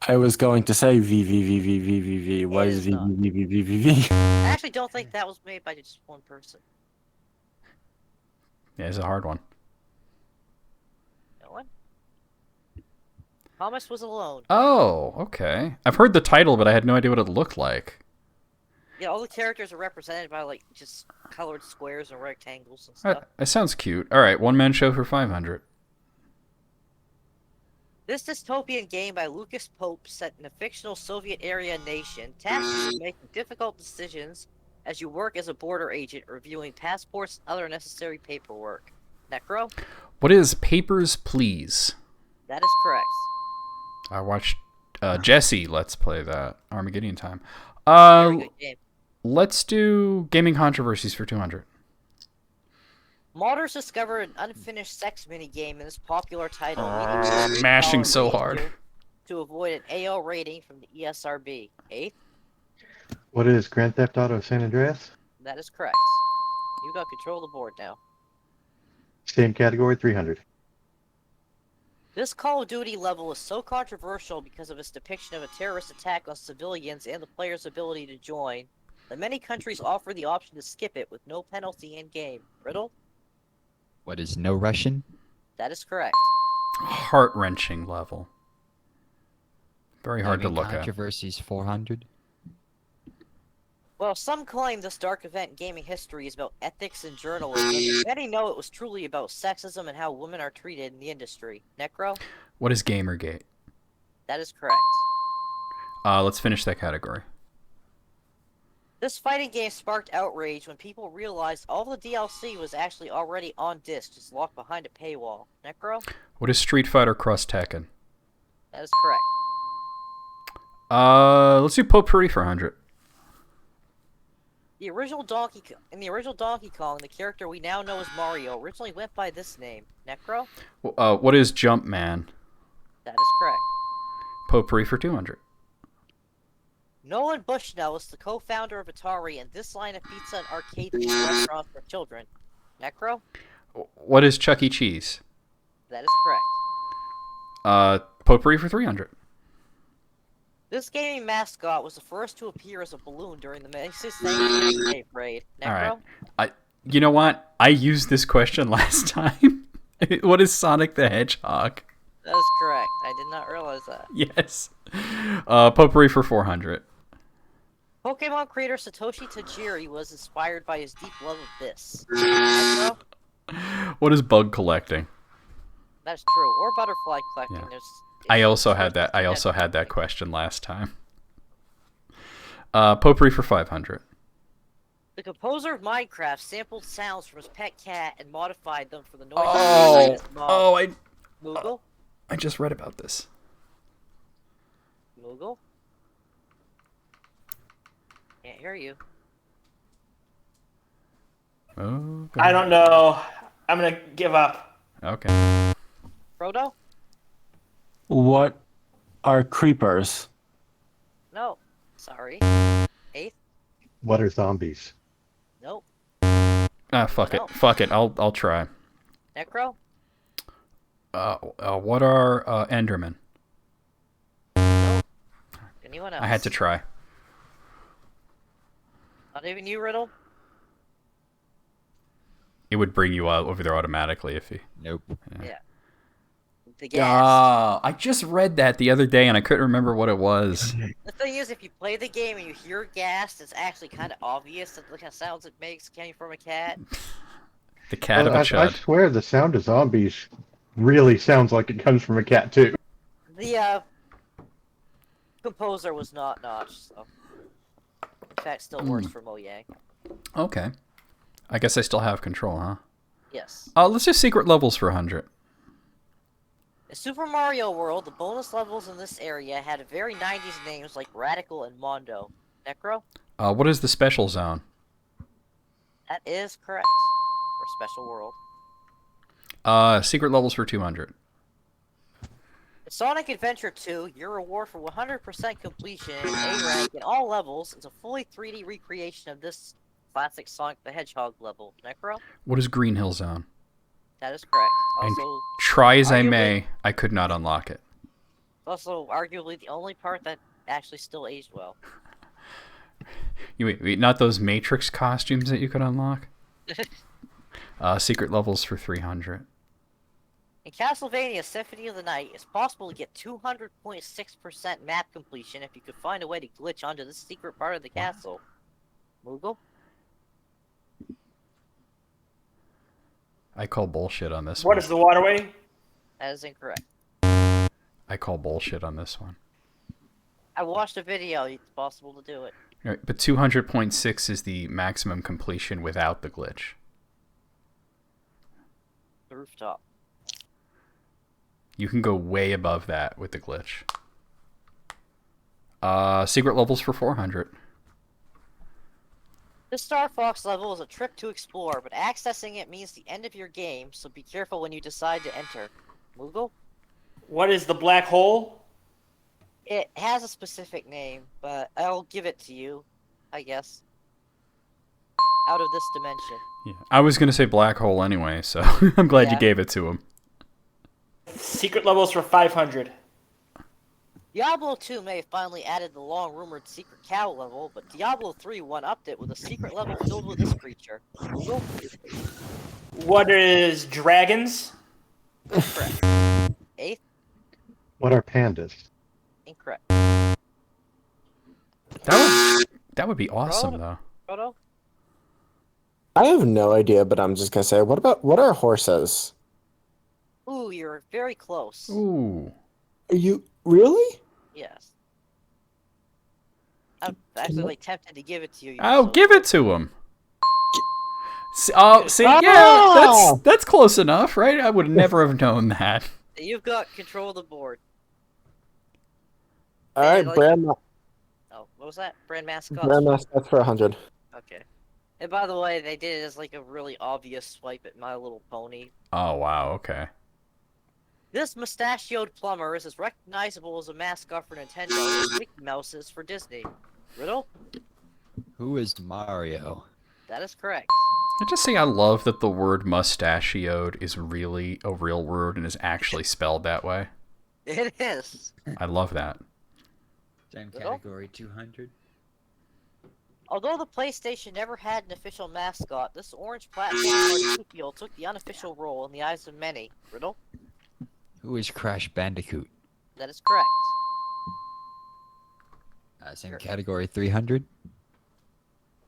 I was going to say VVVVVVV. What is It is not. VVVVVV? I actually don't think that was made by just one person. Yeah, it's a hard one. No one? Thomas was alone. Oh, okay. I've heard the title, but I had no idea what it looked like. Yeah, all the characters are represented by like just colored squares and rectangles and stuff. That sounds cute. All right, one-man show for 500. This dystopian game by Lucas Pope set in a fictional Soviet-era nation tasks you with making difficult decisions as you work as a border agent reviewing passports and other necessary paperwork. Necro? What is Papers, Please? That is correct. I watched Jesse Let's Play that. Armageddon time. Very good game. Let's do gaming controversies for 200. Modders discovered an unfinished sex minigame in this popular title, Mashing so hard. to avoid an AO rating from the ESRB. Eighth? What is Grand Theft Auto San Andreas? That is correct. You got control of the board now. Same category, 300. This Call of Duty level is so controversial because of its depiction of a terrorist attack on civilians and the player's ability to join, that many countries offer the option to skip it with no penalty in-game. Riddle? What is No Russian? That is correct. Heart-wrenching level. Very hard to Gaming look at. Controversies 400. Well, some claim this dark event in gaming history is about ethics and journalism. Many know it was truly about sexism and how women are treated in the industry. Necro? What is Gamergate? That is correct. Let's finish that category. This fighting game sparked outrage when people realized all the DLC was actually already on disc, just locked behind a paywall. Necro? What is Street Fighter Cross Tekken? That is correct. Let's do Potpourri for 100. In the original Donkey Kong, the character we now know as Mario originally went by this name. Necro? What is Jumpman? That is correct. Potpourri for 200. Nolan Bushnell is the co-founder of Atari and this line of pizza and arcade-themed restaurants for children. Necro? What is Chuck E. Cheese? That is correct. Potpourri for 300. This gaming mascot was the first to appear as a balloon during the Macy's Thanksgiving Day Parade. Necro? Alright. You know what? I used this question last time. What is Sonic the Hedgehog? That is correct. I did not realize that. Yes. Potpourri for 400. Pokemon creator Satoshi Tajiri was inspired by his deep love of this. Necro? What is bug collecting? That's true. Or butterfly collecting. Yeah. I also had that question last time. Potpourri for 500. The composer of Minecraft sampled sounds from his pet cat and modified them for the noise. Moogle? I just read about this. Moogle? Can't hear you. Oh, I don't know. I'm gonna give up. Okay. Frodo? What are creepers? No. Sorry. Eighth? What are zombies? Nope. Fuck No. it. Fuck it. I'll try. Necro? What are Endermen? Nope. Anyone else? I had to try. Not even you, Riddle? It would bring you over there automatically if you. Nope. Yeah. The gas. I just read that the other day and I couldn't remember what it was. The thing is, if you play the game and you hear gas, it's actually kind of obvious that the kind of sounds it makes coming from a cat. The cat of a I chud. swear the sound of zombies really sounds like it comes from a cat too. The composer was not Notch, so in fact, still works for Mojang. Okay. I guess I still have control, huh? Yes. Let's just secret levels for 100. In Super Mario World, the bonus levels in this area had very 90s names like Radical and Mondo. Necro? What is the special zone? That is correct. For Special World. Secret levels for 200. In Sonic Adventure 2, your reward for 100% completion in A rank in all levels is a fully 3D recreation of this classic Sonic the Hedgehog level. Necro? What is Green Hill Zone? That is correct. And Also, try as I arguably- may, I could not unlock it. also arguably the only part that actually still aged well. Wait, not those Matrix costumes that you could unlock? Secret levels for 300. In Castlevania Symphony of the Night, it's possible to get 200.6% map completion if you could find a way to glitch onto this secret part of the castle. Moogle? I call bullshit on this What one. is the waterway? That is incorrect. I call bullshit on this one. I watched a video, it's possible to do it. Right, but 200.6 is the maximum completion without the glitch. The rooftop. You can go way above that with the glitch. Secret levels for 400. This Star Fox level is a trip to explore, but accessing it means the end of your game, so be careful when you decide to enter. Moogle? What is the black hole? It has a specific name, but I'll give it to you, I guess. Out of this dimension. Yeah, I was gonna say black hole anyway, so I'm glad you Yeah. gave it to him. Secret levels for 500. Diablo 2 may have finally added the long-rumored secret cow level, but Diablo 3 one-upped it with a secret level filled with this creature. Google? What is dragons? Incorrect. Eighth? What are pandas? Incorrect. That would be awesome though. Frodo? I have no idea, but I'm just gonna say, what are horses? Ooh, you're very close. Ooh. Are you really? Yes. I'm actually like tempted to give it to you. Oh, so- give it to him. See, yeah, that's close enough, right? I would never have known that. You've got control of the board. All right, like- brand Oh, what was that? Brand mascot? mascot for 100. Okay. And by the way, they did it as like a really obvious swipe at My Little Pony. Oh wow, okay. This mustachioed plumber is as recognizable as a mascot for Nintendo as Mickey Mouse is for Disney. Riddle? Who is Mario? That is correct. I just say I love that the word mustachioed is really a real word and is actually spelled that way. It is. I love that. Same Riddle? category, 200. Although the PlayStation never had an official mascot, this orange platform marsupial took the unofficial role in the eyes of many. Riddle? Who is Crash Bandicoot? That is correct. Same category, 300.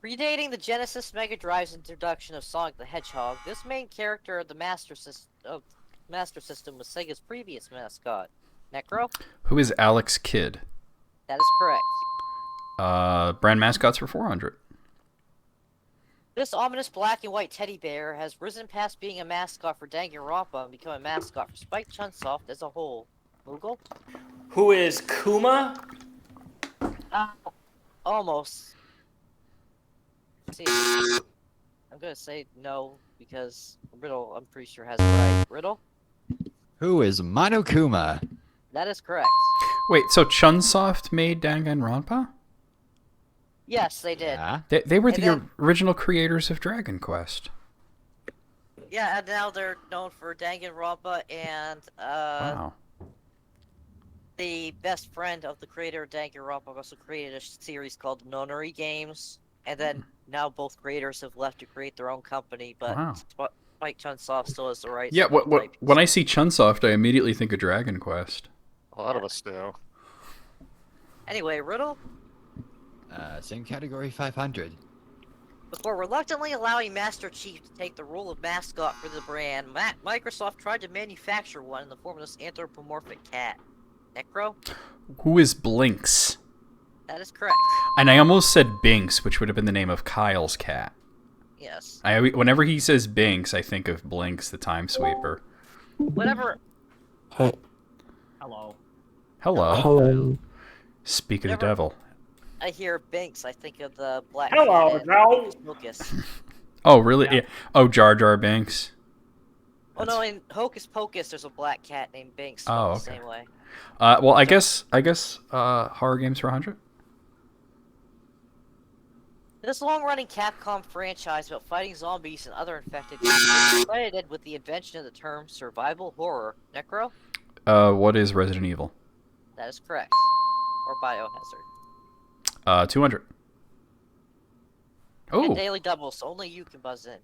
Predating the Genesis Mega Drive's introduction of Sonic the Hedgehog, this main character of the Master System was Sega's previous mascot. Necro? Who is Alex Kidd? That is correct. Brand mascots for 400. This ominous black and white teddy bear has risen past being a mascot for Danganronpa and become a mascot for Spike Chunsoft as a whole. Moogle? Who is Kuma? Almost. See, I'm gonna say no because Riddle, I'm pretty sure has it right. Riddle? Who is Monokuma? That is correct. Wait, so Chunsoft made Danganronpa? Yes, they did. Yeah. They were And the then- original creators of Dragon Quest. Yeah, and now they're known for Danganronpa and Wow. the best friend of the creator of Danganronpa also created a series called Nonary Games, and then now both creators have left to create their own company, but Wow. Spike Chunsoft still has the rights. Yeah, to both IPs. when I see Chunsoft, I immediately think of Dragon Quest. A lot of us do. Anyway, Riddle, Same category, 500. before reluctantly allowing Master Chief to take the role of mascot for the brand, Microsoft tried to manufacture one in the form of this anthropomorphic cat. Necro? Who is Blinks? That is correct. And I almost said Binks, which would have been the name of Kyle's cat. Yes. Whenever he says Binks, I think of Blinks, the time sweeper. Whatever. Hey, Hello. Hello. hello. Speak of the Never- devil. I hear Binks, I think of the black Hello, cat and Joe. Hocus Pocus. Oh, really? Yeah. Yeah. Oh, Jar Jar Binks. Oh no, in Hocus Pocus, there's a black cat named Binks. Oh, The okay. same way. Well, I guess horror games for 100. This long-running Capcom franchise about fighting zombies and other infected creatures is credited with the invention of the term survival horror. Necro? What is Resident Evil? That is correct. Or Biohazard. 200. And Oh, Daily Double, so only you can buzz in.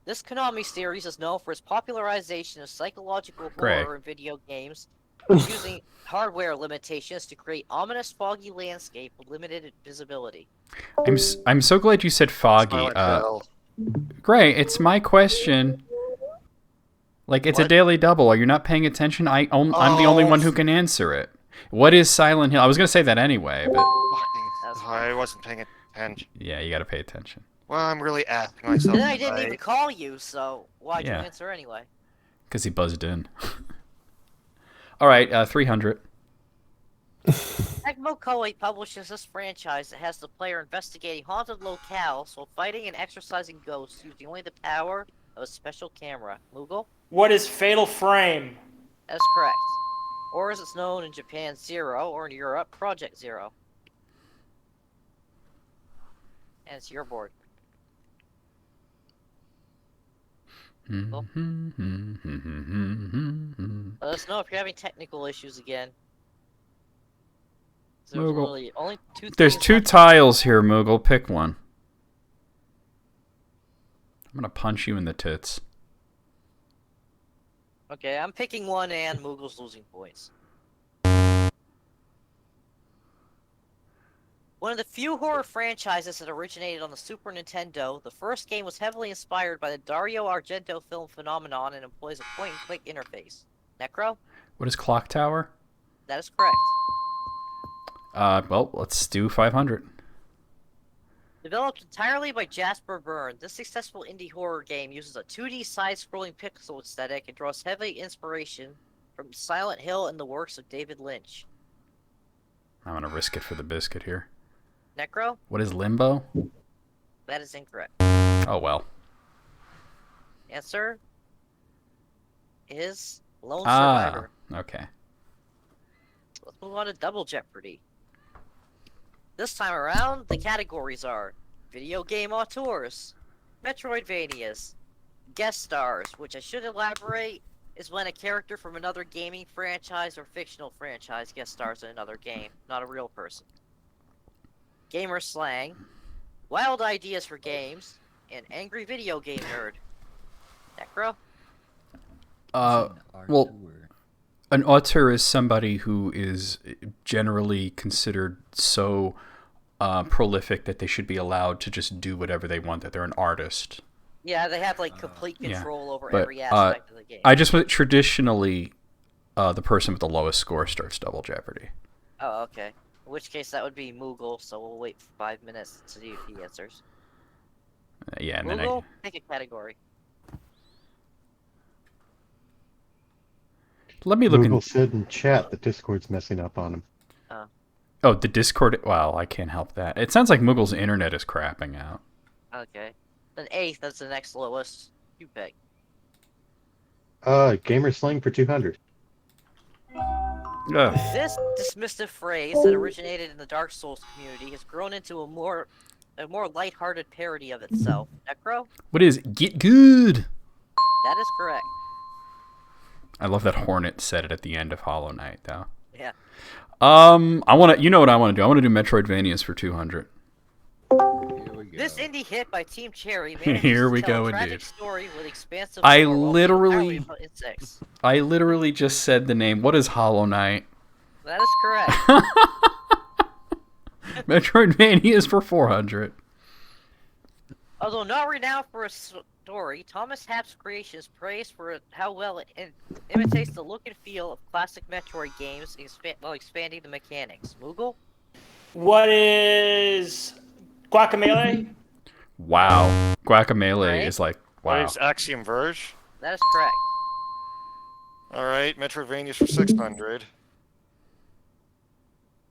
This Konami series is known for its popularization of psychological Great. horror in video games, using hardware limitations to create ominous foggy landscape with limited visibility. I'm so glad you said foggy. Silent Hill. Great, it's my question. Like, it's a What? daily double. Are you not paying attention? I'm the only Oh. one who can answer it. What is Silent Hill? I was gonna say that anyway, but Fucking, I wasn't paying attention. yeah, you got to pay attention. Well, I'm really asking myself. And then I didn't right? even call you, so why'd Yeah. you answer anyway? Because he buzzed in. All right, 300. Tecmo Koei publishes this franchise that has the player investigating haunted locales while fighting and exorcising ghosts using only the power of a special camera. Moogle? What is Fatal Frame? That is correct. Or as it's known in Japan, Zero, or in Europe, Project Zero. And it's your board. Let us know if you're having technical issues again. There's Moogle. really only two There's things two left. tiles here, Moogle. Pick one. I'm gonna punch you in the tits. Okay, I'm picking one and Moogle's losing points. One of the few horror franchises that originated on the Super Nintendo, the first game was heavily inspired by the Dario Argento film phenomenon and employs a point-and-click interface. Necro? What is Clock Tower? That is correct. Well, let's do 500. Developed entirely by Jasper Byrne, this successful indie horror game uses a 2D side-scrolling pixel aesthetic and draws heavy inspiration from Silent Hill and the works of David Lynch. I'm gonna risk it for the biscuit here. Necro? What is Limbo? That is incorrect. Oh well. Answer is Lone Ah, Survivor. okay. Let's move on to Double Jeopardy. This time around, the categories are Video Game Auteurs, Metroidvanias, Guest Stars, which I should elaborate is when a character from another gaming franchise or fictional franchise guest stars in another game, not a real person. Gamer Slang, Wild Ideas for Games, and Angry Video Game Nerd. Necro? Well, an auteur is somebody who is generally considered so prolific that they should be allowed to just do whatever they want, that they're an artist. Yeah, they have like complete yeah, control over but, every aspect of the game. I just traditionally, the person with the lowest score starts Double Jeopardy. Oh, okay. In which case that would be Moogle, so we'll wait for 5 minutes to see if he answers. Yeah, and then Moogle, pick a category. let me look Google in. said in chat that Discord's messing up on him. Oh, the Discord. Well, I can't help that. It sounds like Moogle's internet is crapping out. Okay. Then 8th, that's the next lowest. You pick. Gamer Slang for 200. Ugh. This dismissive phrase that originated in the Dark Souls community has grown into a more lighthearted parody of itself. Necro? What is it? Get good? That is correct. I love that Hornet said it at the end of Hollow Knight, though. Yeah. I want to. You know what I want to do? I want to do Metroidvanias for 200. Here we This indie hit by Team Cherry Here manages we to tell go a tragic indeed. story with expansive I lore while being literally- entirely about insects. I literally just said the name. What is Hollow Knight? That is correct. Metroidvania is for 400. Although not renowned for a story, Thomas Happ's creation is praised for how well it imitates the look and feel of classic Metroid games while expanding the mechanics. Moogle? What is Guacamelee? Wow. Guacamelee Right? is like, What wow. is Axiom Verge? That is correct. Alright, Metroidvania's for 600.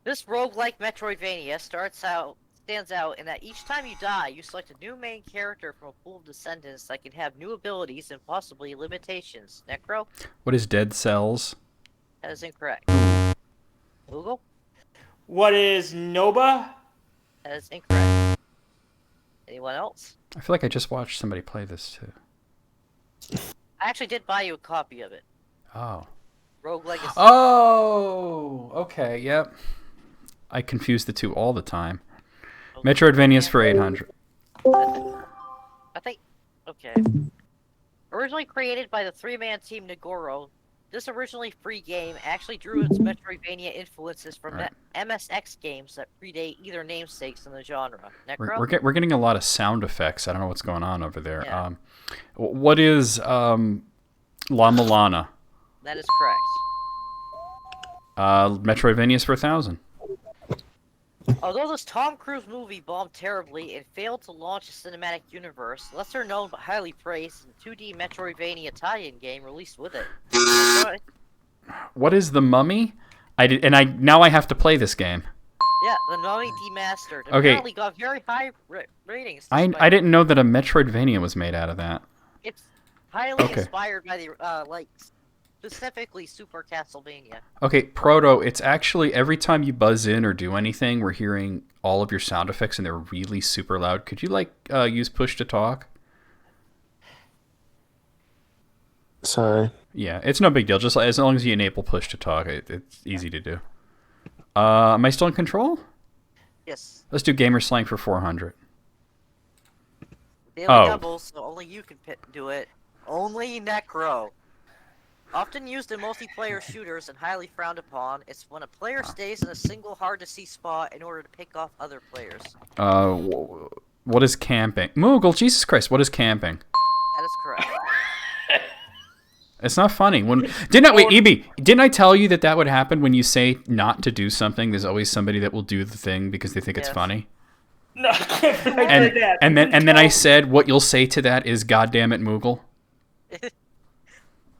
This roguelike Metroidvania stands out in that each time you die, you select a new main character from a pool of descendants that can have new abilities and possibly limitations. Necro? What is Dead Cells? That is incorrect. Google? What is Noba? That is incorrect. Anyone else? I feel like I just watched somebody play this too. I actually did buy you a copy of it. Oh. Rogue Legacy. Oh, okay, yep. I confuse the two all the time. Metroidvania's for 800. I think. Okay. Originally created by the three-man team Nagoro, this originally free game actually drew its Metroidvania influences from Right. MSX games that predate either namesakes in the genre. Necro? We're getting a lot of sound effects. I don't know what's going on over there. Yeah. What is La Milana? That is correct. Metroidvania's for 1,000. Although this Tom Cruise movie bombed terribly and failed to launch a cinematic universe, lesser known but highly praised, and 2D Metroidvania tie-in game released with it. What is The Mummy? Now I have to play this game. Yeah, the Mummy Demastered. Okay. Apparently got very high ratings. I despite- didn't know that a Metroidvania was made out of that. It's highly Okay. inspired by the specifically Super Castlevania. Okay, Proto, it's actually every time you buzz in or do anything, we're hearing all of your sound effects and they're really super loud. Could you use push to talk? Sorry. Yeah, it's no big deal. Just as long as you enable push to talk, it's easy to do. Am I still in control? Yes. Let's do gamer slang for 400. Daily Oh. doubles, so only you can do it. Only Necro. Often used in multiplayer shooters and highly frowned upon, it's when a player stays in a single hard-to-see spot in order to pick off other players. What is camping? Moogle, Jesus Christ, what is camping? That is correct. It's not funny. Didn't I tell you that would happen when you say not to do something? There's always somebody that will do the thing because they think it's Yes. funny. No, I can't believe that. And then I said what you'll say to that is "God damn it, Moogle."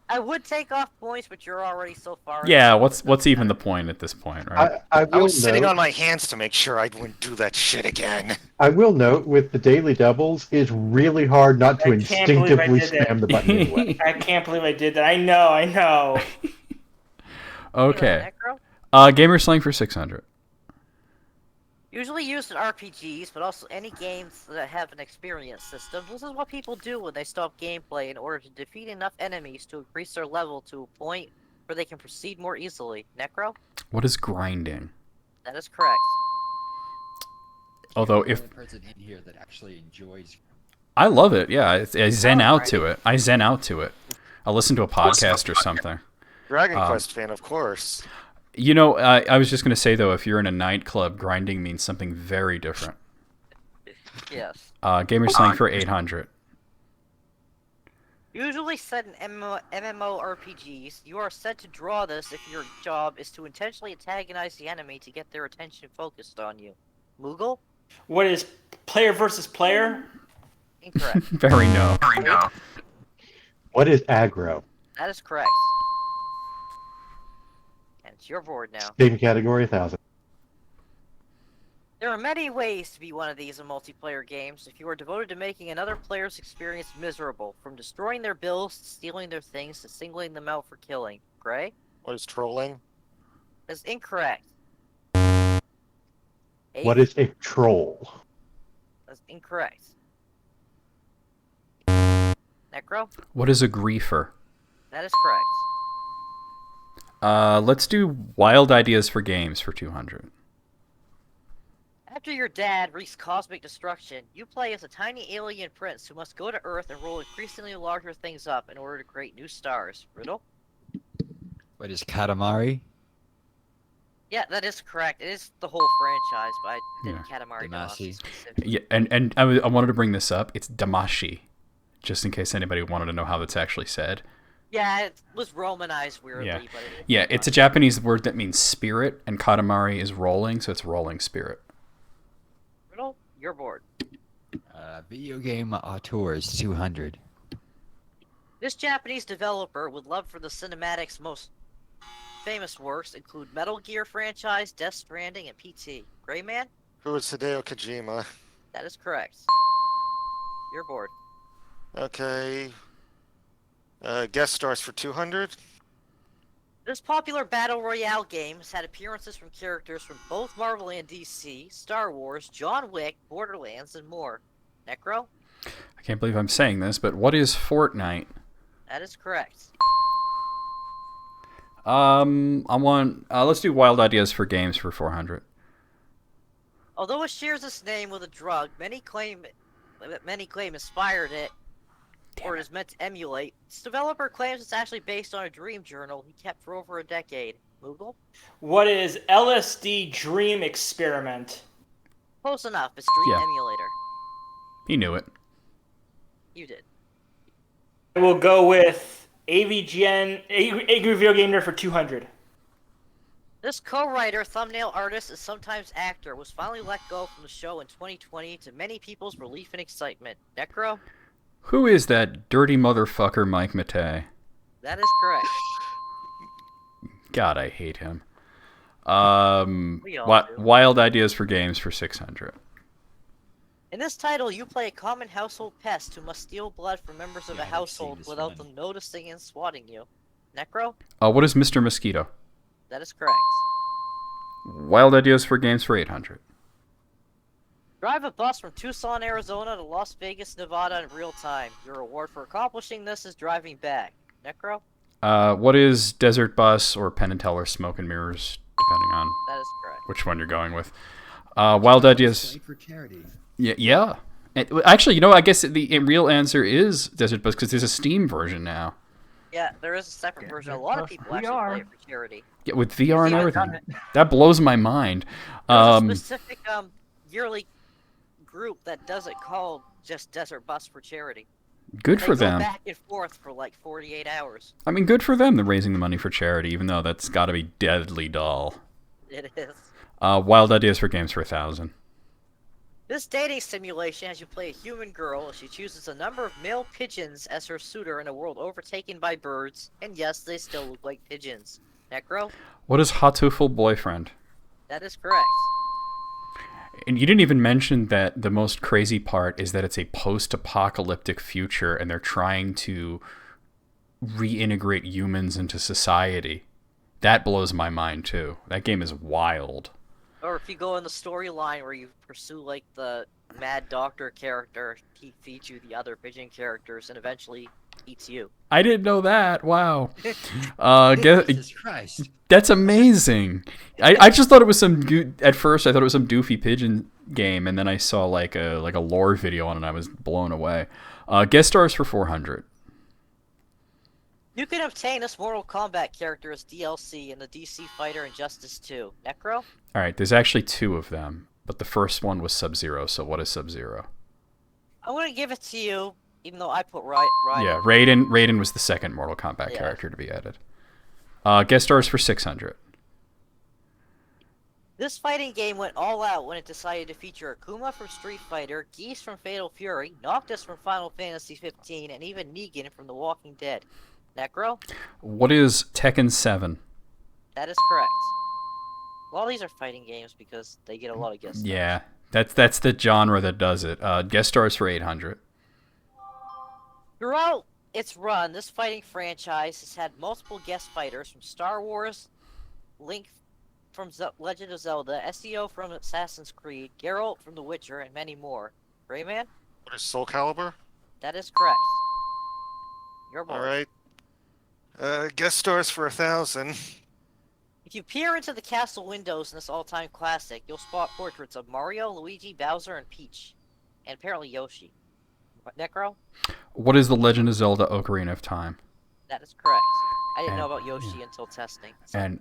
I would take off points, but you're already so far. Yeah, what's even the point at this point, right? I I will was sitting note, on my hands to make sure I wouldn't do that shit again. I will note with the daily doubles, it's really hard not to I can't believe I instinctively did that. spam the button anyway. I can't believe I did that. I know. Okay. Necro? Gamer slang for 600. Usually used in RPGs, but also any games that have an experience system. This is what people do when they stop gameplay in order to defeat enough enemies to increase their level to a point where they can proceed more easily. Necro? What is grinding? That is correct. Although You're the if only person in here that actually enjoys. I love it, yeah, I zen out right. to it. I zen out to it. I'll listen to a podcast or something. Dragon Quest fan, of course. You know, I was just going to say, though, if you're in a nightclub, grinding means something very different. Yes. Gamer slang for 800. Usually set in MMORPGs, you are set to draw this if your job is to intentionally antagonize the enemy to get their attention focused on you. Moogle? What is player versus player? Incorrect. Very no. What is aggro? That is correct. And it's your board now. Same category, 1,000. There are many ways to be one of these in multiplayer games if you are devoted to making another player's experience miserable, from destroying their builds to stealing their things to singling them out for killing. Gray? What is trolling? That's incorrect. What is a troll? That's incorrect. Necro? What is a griefer? That is correct. Let's do wild ideas for games for 200. After your dad wreaks cosmic destruction, you play as a tiny alien prince who must go to Earth and roll increasingly larger things up in order to create new stars. Riddle? What is Katamari? Yeah, that is correct. It is the whole franchise, but I did Yeah. Katamari Damacy. Damacy specifically. Yeah, and I wanted to bring this up. It's Damashi, just in case anybody wanted to know how it's actually said. Yeah, it was romanized weirdly, Yeah. but it is Yeah, it's a Damacy. Japanese word that means spirit, and Katamari is rolling, so it's rolling spirit. Riddle, you're bored. Video game auteurs 200. This Japanese developer would love for the cinematic's most famous works include Metal Gear franchise, Death Stranding, and PT. Gray Man? Who is Hideo Kojima? That is correct. You're bored. Okay. Guest stars for 200. This popular battle royale game has had appearances from characters from both Marvel and DC, Star Wars, John Wick, Borderlands, and more. Necro? I can't believe I'm saying this, but what is Fortnite? That is correct. Let's do wild ideas for games for 400. Although it shares its name with a drug, many claim inspired it, or is meant to emulate. Its developer claims it's actually based on a dream journal he kept for over a decade. Moogle? What is LSD Dream Experiment? Close enough. It's Dream Yeah. Emulator. He knew it. You did. I will go with AVGN, Angry Video Game Nerd for 200. This co-writer, thumbnail artist, and sometimes actor was finally let go from the show in 2020 to many people's relief and excitement. Necro? Who is that dirty motherfucker Mike Matei? That is correct. God, I hate him. We all do. Wild ideas for games for 600. In this title, you play a common household pest who must steal blood from members of Yeah, a I've household seen this without one. them noticing and swatting you. Necro? What is Mr. Mosquito? That is correct. Wild ideas for games for 800. Drive a bus from Tucson, Arizona to Las Vegas, Nevada in real time. Your reward for accomplishing this is driving back. Necro? What is Desert Bus or Penn and Teller Smoke and Mirrors, depending on That is correct. which one you're going with. Wild ideas. Play for charity. Yeah. Actually, I guess the real answer is Desert Bus because there's a Steam version now. Yeah, there is a separate version. A lot of people actually play it for charity. Yeah, with VR and even everything. done That blows my mind. There's a specific yearly group that does it called just Desert Bus for charity. Good They for go them. back and forth for like 48 hours. I mean, good for them. They're raising the money for charity, even though that's got to be deadly dull. It is. Wild ideas for games for 1,000. This dating simulation has you play a human girl as she chooses a number of male pigeons as her suitor in a world overtaken by birds, and yes, they still look like pigeons. Necro? What is Hatuful Boyfriend? That is correct. And you didn't even mention that the most crazy part is that it's a post-apocalyptic future, and they're trying to reintegrate humans into society. That blows my mind too. That game is wild. Or if you go in the storyline where you pursue like the Mad Doctor character, he feeds you the other pigeon characters and eventually eats you. I didn't know that. Wow. Jesus Christ. That's amazing. I just thought it was at first I thought it was some doofy pigeon game, and then I saw like a lore video on it and I was blown away. Guest stars for 400. You can obtain this Mortal Kombat character as DLC in the DC Fighter Injustice 2. Necro? All right, there's actually 2 of them, but the first one was Sub-Zero, so what is Sub-Zero? I'm gonna give it to you, even though I put right. Yeah, Raiden was the second Mortal Kombat Yeah. character to be added. Guest stars for 600. This fighting game went all out when it decided to feature Akuma from Street Fighter, Geese from Fatal Fury, Noctis from Final Fantasy 15, and even Negan from The Walking Dead. Necro? What is Tekken 7? That is correct. A lot of these are fighting games because they get a lot of guest stars. Yeah, that's the genre that does it. Guest stars for 800. Throughout its run, this fighting franchise has had multiple guest fighters from Star Wars, Link from Legend of Zelda, SEO from Assassin's Creed, Geralt from The Witcher, and many more. Rayman? What is Soul Calibur? That is correct. You're bored. All right. Guest stars for 1,000. If you peer into the castle windows in this all-time classic, you'll spot portraits of Mario, Luigi, Bowser, and Peach. And apparently Yoshi. What, Necro? What is The Legend of Zelda Ocarina of Time? That is correct. I didn't And- know about Yoshi until testing. So. And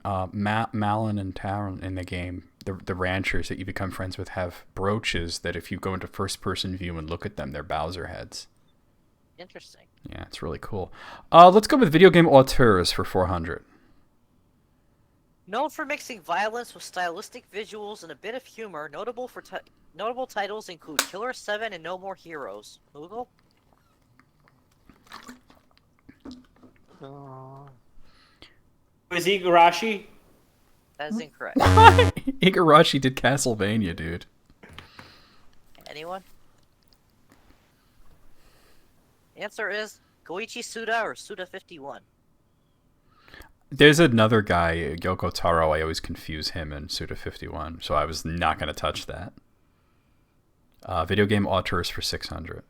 Malin and Taron in the game, the ranchers that you become friends with, have brooches that if you go into first-person view and look at them, they're Bowser heads. Interesting. Yeah, it's really cool. Let's go with video game auteurs for 400. Known for mixing violence with stylistic visuals and a bit of humor, notable titles include Killer 7 and No More Heroes. Google? Was Igarashi? That is incorrect. Igarashi did Castlevania, dude. Anyone? Answer is Goichi Suda or Suda51. There's another guy, Yoko Taro. I always confuse him and Suda51, so I was not going to touch that. Video game auteurs for 600.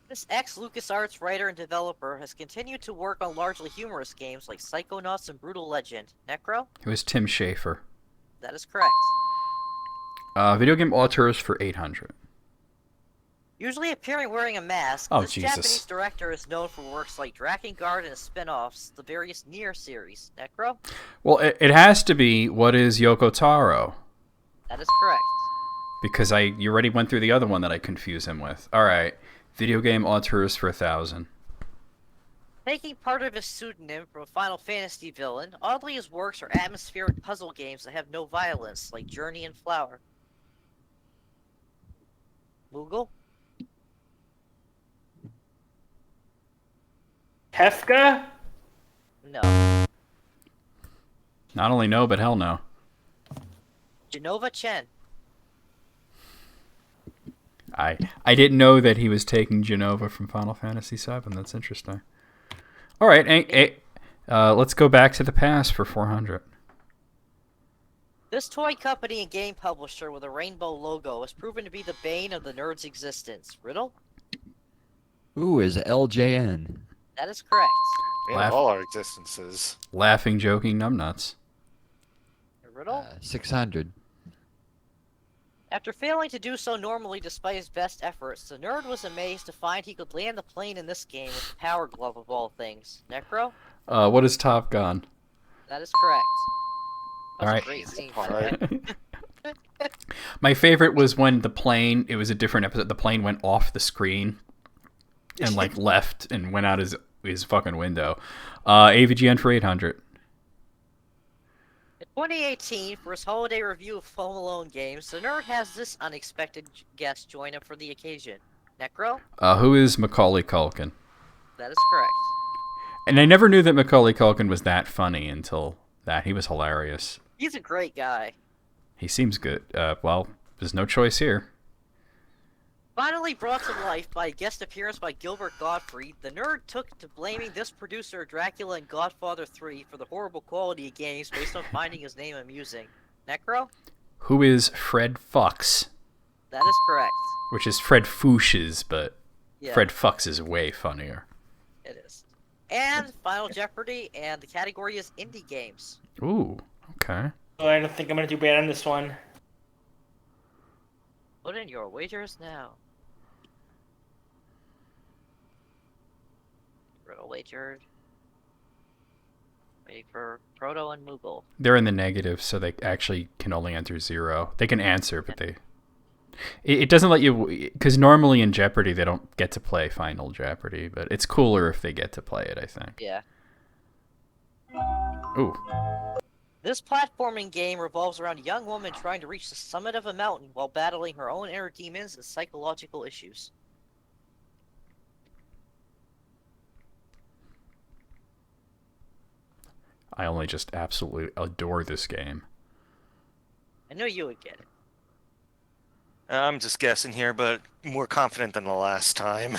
This ex-LucasArts writer and developer has continued to work on largely humorous games like Psychonauts and Brutal Legend. Necro? It was Tim Schafer. That is correct. Video game auteurs for 800. Usually appearing wearing a mask, Oh, this Jesus. Japanese director is known for works like Drakengard and his spin-offs, the various Nier series. Necro? Well, it has to be what is Yoko Taro, That is correct. because you already went through the other one that I confuse him with. All right, video game auteurs for 1,000. Taking part of his pseudonym from a Final Fantasy villain, oddly his works are atmospheric puzzle games that have no violence, like Journey and Flower. Google? Kefka? No. Not only no, but hell no. Genova Chen. I didn't know that he was taking Genova from Final Fantasy VII. That's interesting. All right, let's go back to the past for 400. This toy company and game publisher with a rainbow logo has proven to be the bane of the nerd's existence. Riddle? Ooh, is LJN. That is correct. Man, all our existences. Laughing, joking, numbnuts. Riddle? 600. After failing to do so normally despite his best efforts, the nerd was amazed to find he could land the plane in this game with the power glove of all things. Necro? What is Top Gun? That is correct. That was All right. a great scene. All right. My favorite was when the plane, it was a different episode, the plane went off the screen and like left and went out his fucking window. AVGN for 800. In 2018, for his holiday review of Home Alone games, the nerd has this unexpected guest join him for the occasion. Necro? Who is Macaulay Culkin? That is correct. And I never knew that Macaulay Culkin was that funny until that. He was hilarious. He's a great guy. He seems good. Well, there's no choice here. Finally brought to life by a guest appearance by Gilbert Gottfried, the nerd took to blaming this producer of Dracula and Godfather 3 for the horrible quality of games based on finding his name amusing. Necro? Who is Fred Fox? That is correct. Which is Fred Fouche's, but Yeah, Fred Fox is way funnier. it is. And Final Jeopardy, and the category is indie games. Ooh, okay. Oh, I don't think I'm gonna do bad on this one. Put in your wagers now. Riddle wagered. Waiting for Proto and Moogle. They're in the negative, so they actually can only enter 0. They can answer, but it doesn't let you, because normally in Jeopardy they don't get to play Final Jeopardy, but it's cooler if they get to play it, I think. Yeah. Ooh. This platforming game revolves around a young woman trying to reach the summit of a mountain while battling her own inner demons and psychological issues. I only just absolutely adore this game. I knew you would get it. I'm just guessing here, but more confident than the last time.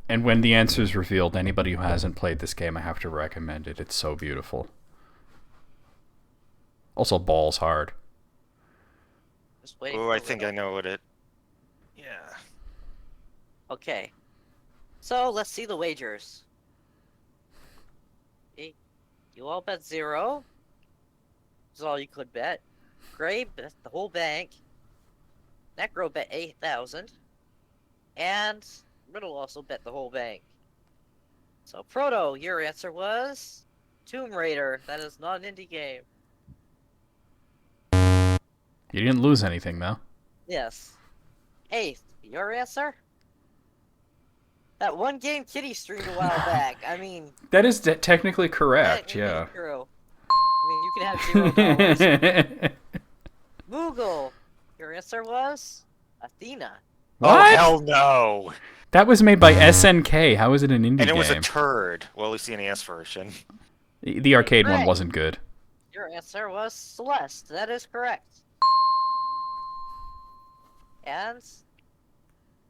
And when the answer is revealed, anybody who hasn't played this game, I have to recommend it. It's so beautiful. Also, balls hard. Just waiting Oh, for I think I Riddle. know what it. Yeah. Okay. So, let's see the wagers. You all bet 0. That's all you could bet. Gray bet the whole bank. Necro bet 8,000. And Riddle also bet the whole bank. So, Proto, your answer was Tomb Raider. That is not an indie game. You didn't lose anything, though. Yes. Hey, your answer? That one game Kitty streamed a while back. I mean, That is technically correct, technically yeah. true. I mean, you can have $0. Moogle, your answer was Athena. Oh, What? hell no. That was made by SNK. How is it an indie And it was a game? turd. Well, at least the NES version. The arcade one Right. wasn't good. Your answer was Celeste. That is correct. And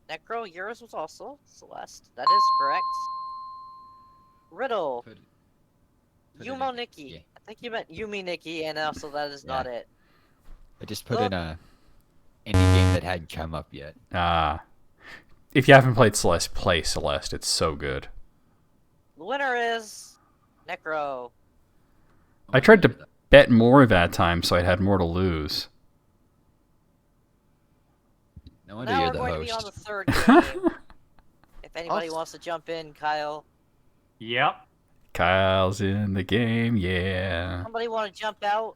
Necro, yours was also Celeste. That is correct. Riddle, Put it Yumo in- Nikki. yeah. I think you meant Yumi Nikki, and also that is not it. I just put Look. in a any game that hadn't come up yet. If you haven't played Celeste, play Celeste. It's so good. The winner is Necro. I tried to bet more that time, so I'd had more to lose. No wonder Now you're we're the going to be on host. the third game. If anybody wants to jump in, Kyle. Yep. Kyle's in the game, yeah. Somebody want to jump out?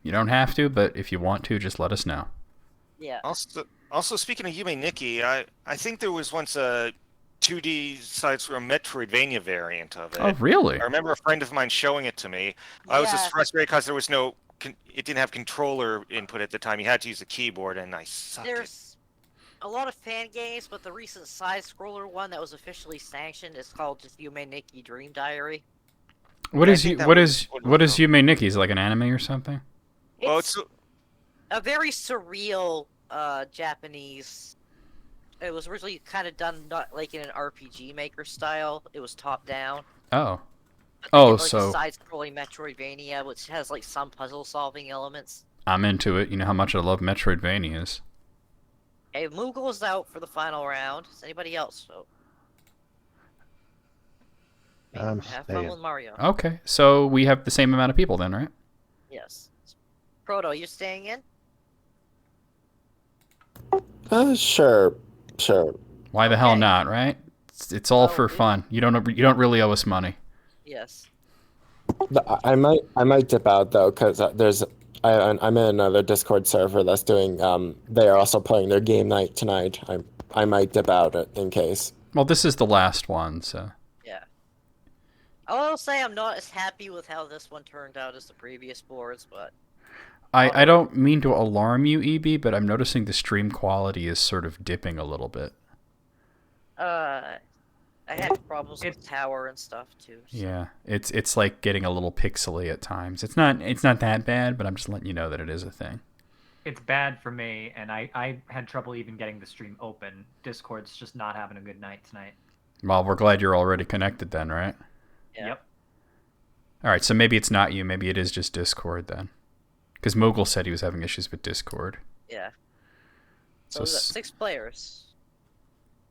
You don't have to, but if you want to, just let us know. Yeah. Also, speaking of Yume Nikki, I think there was once a 2D side-scroll Metroidvania variant of it. Oh, really? I remember a friend of mine showing it to me. I was just Yeah. frustrated because there was no, it didn't have controller input at the time. You had to use a keyboard, and I sucked it. There's a lot of fan games, but the recent side-scroller one that was officially sanctioned is called just Yume Nikki Dream Diary. What Yeah, I is think you? that What was is? what What was is Yume Nikki? Is it like an anime or something? Well, It's it's a very surreal Japanese. It was originally kind of done not like in an RPG Maker style. It was top down. Oh. But they Oh, did, like, so a side-scrolling Metroidvania, which has like some puzzle-solving elements. I'm into it. You know how much I love Metroidvanias. Hey, Moogle is out for the final round. Is anybody else? So, I'm have fun staying. with Mario. Okay, so we have the same amount of people then, right? Yes. Proto, you staying in? Sure. Why the hell Okay. not, right? It's all Oh, for yeah. fun. You don't really owe us money. Yes. I might dip out though, because I'm in another Discord server that's doing. They are also playing their game night tonight. I might dip out in case. Well, this is the last one, so. Yeah. I will say I'm not as happy with how this one turned out as the previous boards, but I don't mean to alarm you, EB, but I'm noticing the stream quality is sort of dipping a little bit. I had problems with tower and stuff too. So. Yeah, it's like getting a little pixely at times. It's not that bad, but I'm just letting you know that it is a thing. It's bad for me, and I had trouble even getting the stream open. Discord's just not having a good night tonight. Well, we're glad you're already connected then, right? Yeah. Yep. All right, so maybe it's not you. Maybe it is just Discord then. Because Mogul said he was having issues with Discord. Yeah. So So we got 6 players.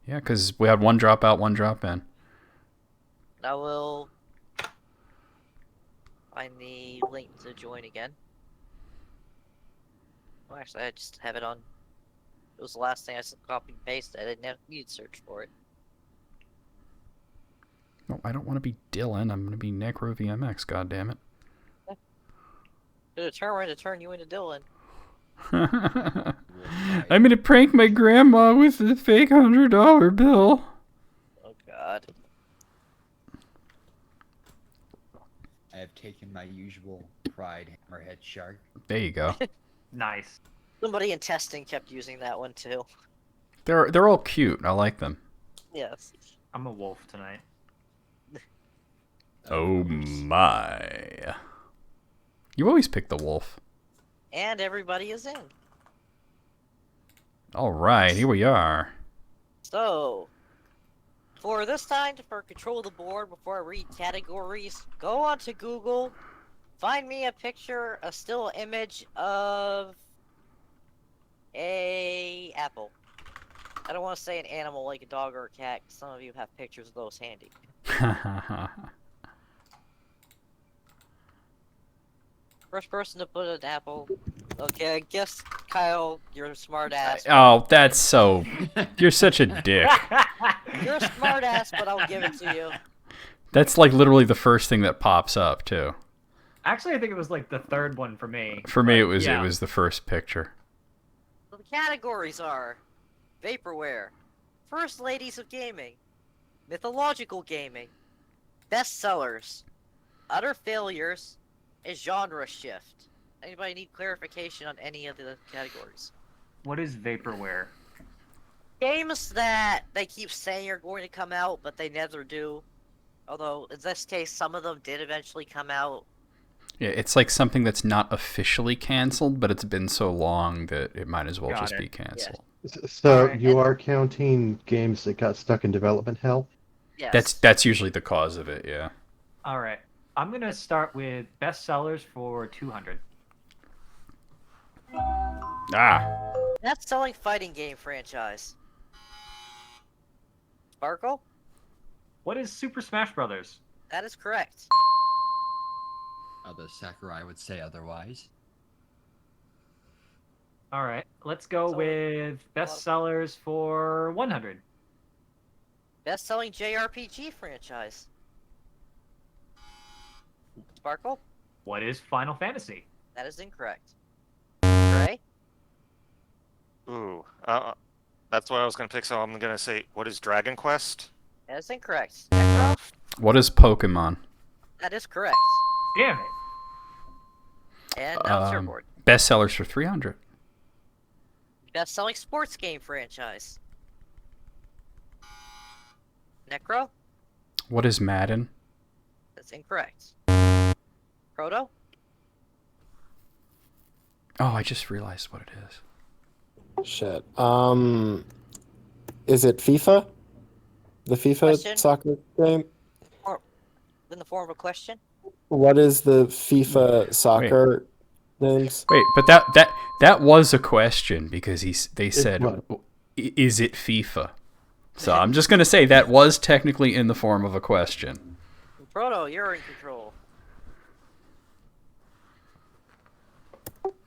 Yeah, because we had one drop out, one drop in. I will find the link to join again. Well, actually, I just have it on. It was the last thing I copied and pasted. I didn't need to search for it. No, I don't want to be Dylan. I'm going to be Necro VMX, goddammit. Determined to turn you into Dylan. I'm going to prank my grandma with the fake $100 bill. Oh god. I have taken my usual pride hammerhead shark. There you go. Nice. Somebody in testing kept using that one too. They're all cute. I like them. Yes. I'm a wolf tonight. Oh my. You always pick the wolf. And everybody is in. All right, here we are. So, for this time, for control of the board, before I read categories, go onto Google, find me a picture, a still image of a apple. I don't want to say an animal like a dog or a cat, 'cause some of you have pictures of those handy. First person to put an apple. Okay, I guess Kyle, you're a smart ass. Oh, that's so. You're such a dick. You're a smart ass, but I'll give it to you. That's like literally the first thing that pops up too. Actually, I think it was like the third one for me. For me, but it yeah. was the first picture. So the categories are vaporware, first ladies of gaming, mythological gaming, bestsellers, utter failures, and genre shift. Anybody need clarification on any of the categories? What is vaporware? Games that they keep saying are going to come out, but they never do. Although, in this case, some of them did eventually come out. Yeah, it's like something that's not officially canceled, but it's been so long that it might as well just be canceled. So Alright, you are counting games that got stuck in development hell? Yes. That's usually the cause of it, yeah. All right. I'm going to start with bestsellers for 200. Ah. Best-selling fighting game franchise. Sparkle? What is Super Smash Brothers? That is correct. The Sakurai would say otherwise. All right. Let's go with bestsellers for 100. Best-selling JRPG franchise. Sparkle? What is Final Fantasy? That is incorrect. Gray? Ooh, that's what I was gonna pick. So I'm gonna say, what is Dragon Quest? That is incorrect. Necro? What is Pokemon? That is correct. Damn it. And now it's your board. Bestsellers for 300. Best-selling sports game franchise. Necro? What is Madden? That's incorrect. Proto? Oh, I just realized what it is. Shit. Is it FIFA? The FIFA Question? soccer game? In the form of a question? What is the FIFA soccer names? Wait, but that was a question because they said, "Is it FIFA?" So I'm just gonna say that was technically in the form of a question. Proto, you're in control.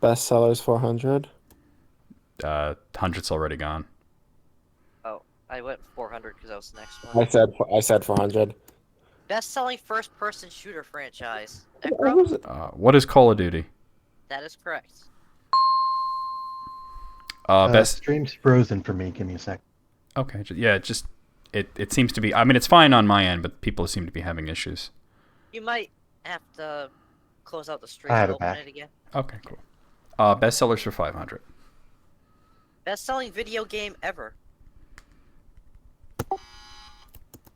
Bestsellers 400. 100's already gone. Oh, I went 400 because that was the next one. I said 400. Best-selling first-person shooter franchise. Necro? What is Call of Duty? That is correct. Best. Stream's frozen for me. Give me a sec. Okay, yeah, it seems to be. I mean, it's fine on my end, but people seem to be having issues. You might have to close out the stream I and have it open back. it again. Okay, cool. Bestsellers for 500. Best-selling video game ever.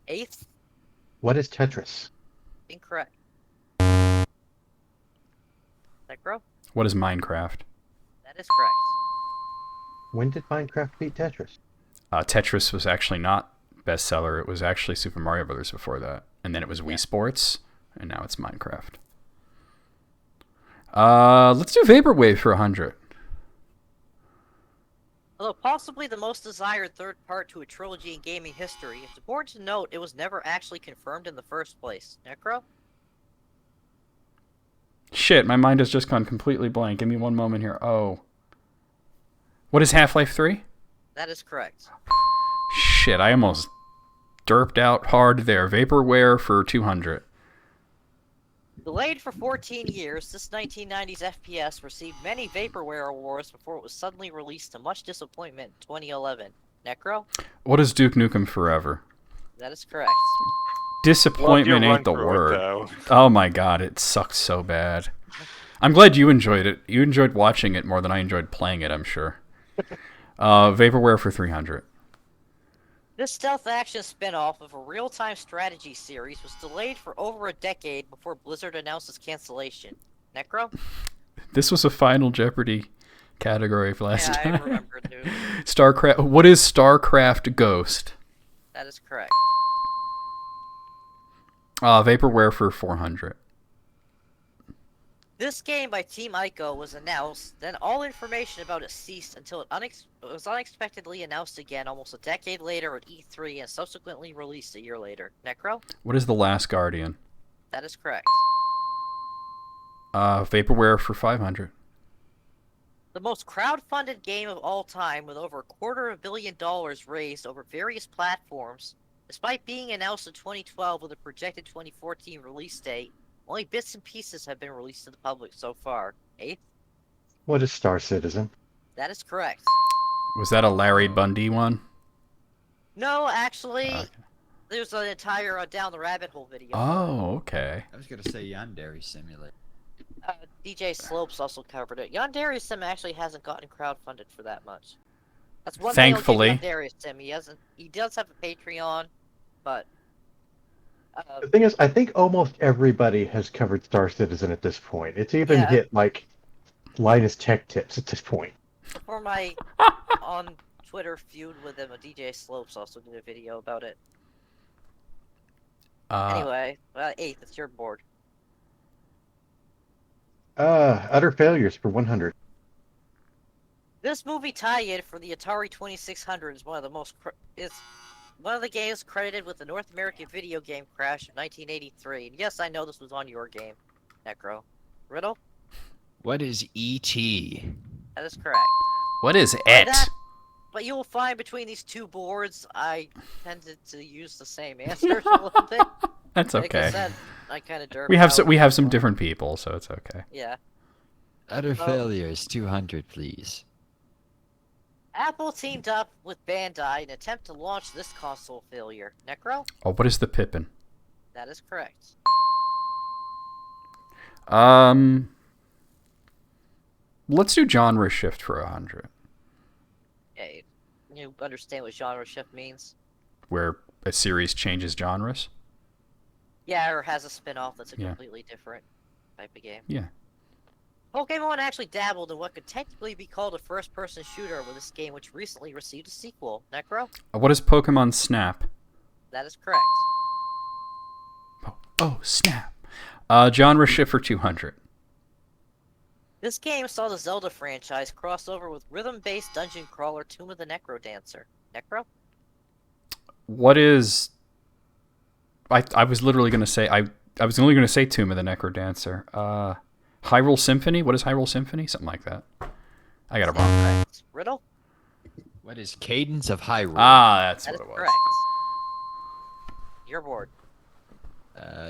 Eighth? What is Tetris? Incorrect. Necro? What is Minecraft? That is correct. When did Minecraft beat Tetris? Tetris was actually not bestseller. It was actually Super Mario Brothers before that, and then it was Wii Sports, and now it's Minecraft. Let's do Vaporwave for 100. Although possibly the most desired third part to a trilogy in gaming history, it's important to note it was never actually confirmed in the first place. Necro? Shit, my mind has just gone completely blank. Give me one moment here. Oh. What is Half-Life 3? That is correct. Shit, I almost derped out hard there. Vaporware for 200. Delayed for 14 years, this 1990s FPS received many Vaporware awards before it was suddenly released to much disappointment in 2011. Necro? What is Duke Nukem Forever? That is correct. Disappointment ain't the word. Oh my god, it sucked so bad. I'm glad you enjoyed it. You enjoyed watching it more than I enjoyed playing it, I'm sure. Vaporware for 300. This stealth action spin-off of a real-time strategy series was delayed for over a decade before Blizzard announced its cancellation. Necro? This was a final Jeopardy category for last time. Yeah, I remember too. StarCraft. What is StarCraft Ghost? That is correct. Vaporware for 400. This game by Team Ico was announced, then all information about it ceased until it was unexpectedly announced again almost a decade later at E3 and subsequently released a year later. Necro? What is The Last Guardian? That is correct. Vaporware for 500. The most crowd-funded game of all time, with over $250 million raised over various platforms. Despite being announced in 2012 with a projected 2014 release date, only bits and pieces have been released to the public so far. 8th? What is Star Citizen? That is correct. Was that a Larry Bundy one? No, actually, there's an entire Down the Rabbit Hole video. Oh, okay. I was gonna say Yandere Simulator. DJ Slopes also covered it. Yandere Sim actually hasn't gotten crowdfunded for that much. That's one Thankfully. thing I'll give Yandere Sim. He does have a Patreon, but The thing is, I think almost everybody has covered Star Citizen at this point. It's even hit like Linus Tech Tips at this point. for my on Twitter feud with him, a DJ Slopes also did a video about it. Anyway, 8th, it's your board. Utter Failures for 100. This movie tie-in for the Atari 2600 is one of the most one of the games credited with the North American video game crash of 1983. And yes, I know this was on your game, Necro. Riddle? What is E.T.? That is correct. What is it? But you will find between these two boards, I tended to use the same answers a little bit. That's Like I okay. said, I kind of derped We have out. some different people, so it's okay. Yeah. Utter Failures 200, please. Apple teamed up with Bandai in an attempt to launch this console failure. Necro? Oh, what is the Pippin? That is correct. Let's do genre shift for 100. Okay. You understand what genre shift means? Where a series changes genres? Yeah, or has a spin-off that's a Yeah. completely different type of game. Yeah. Pokemon actually dabbled in what could technically be called a first-person shooter with this game, which recently received a sequel. Necro? What is Pokemon Snap? That is correct. Oh, Snap. Genre shift for 200. This game saw the Zelda franchise cross over with rhythm-based dungeon crawler Tomb of the Necro Dancer. Necro? What is... I was literally going to say... I was only going to say Tomb of the Necro Dancer. Hyrule Symphony? What is Hyrule Symphony? Something like that. I got it wrong. Riddle? What is Cadence of Hyrule? That's That what is it was. correct. Your board.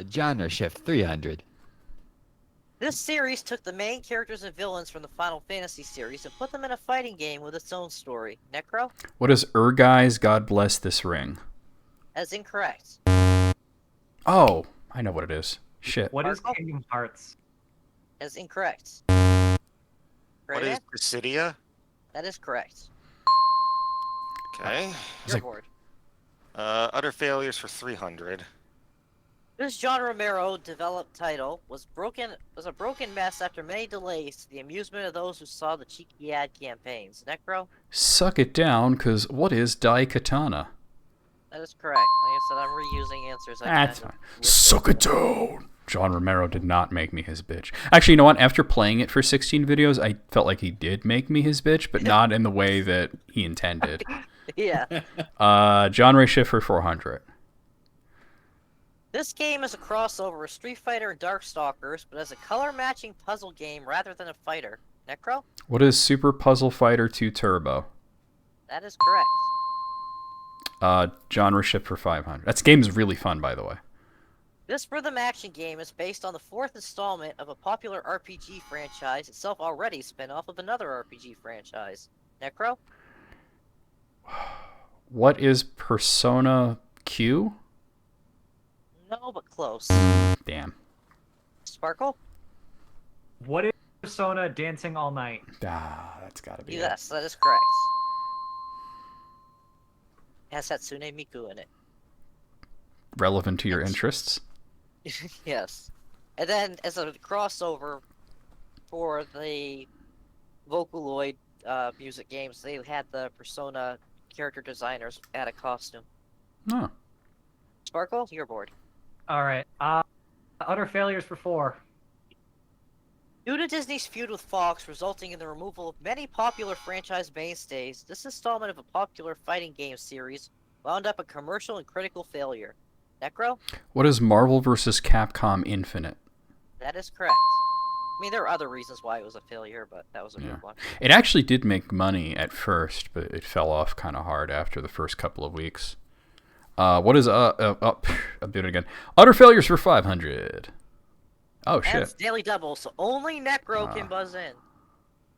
Genre shift 300. This series took the main characters and villains from the Final Fantasy series and put them in a fighting game with its own story. Necro? What is Urgai's God Bless This Ring? That's incorrect. Oh, I know what it is. Shit. What is Kingdom Hearts? That's incorrect. What is Dissidia? That is correct. Okay. Your board. Utter Failures for 300. This John Romero developed title was a broken mess after many delays to the amusement of those who saw the cheeky ad campaigns. Necro? Suck it down, because what is Daikatana? That is correct. Like I said, I'm reusing answers. That's fine. Suck it down. John Romero did not make me his bitch. Actually, you know what? After playing it for 16 videos, I felt like he did make me his bitch, but not in the way that he intended. Yeah. Genre shift for 400. This game is a crossover of Street Fighter and Darkstalkers, but as a color-matching puzzle game rather than a fighter. Necro? What is Super Puzzle Fighter 2 Turbo? That is correct. Genre shift for 500. That game is really fun, by the way. This rhythm action game is based on the fourth installment of a popular RPG franchise, itself already a spin-off of another RPG franchise. Necro? What is Persona Q? No, but close. Damn. Sparkle? What is Persona Dancing All Night? That's gotta be Yes, that is correct. It has Hatsune Miku in it. relevant to your interests. Yes. And then, as a crossover for the Vocaloid music games, they had the Persona character designers add a costume. Oh. Sparkle, you're bored. Alright, Utter Failures for 4. Due to Disney's feud with Fox, resulting in the removal of many popular franchise mainstays, this installment of a popular fighting game series wound up a commercial and critical failure. Necro? What is Marvel vs. Capcom Infinite? That is correct. I mean, there are other reasons why it was a failure, but that was a Yeah. good one. It actually did make money at first, but it fell off kind of hard after the first couple of weeks. What is I'm doing it again. Utter failures for 500. Oh And shit. it's daily double, so only Necro can buzz in.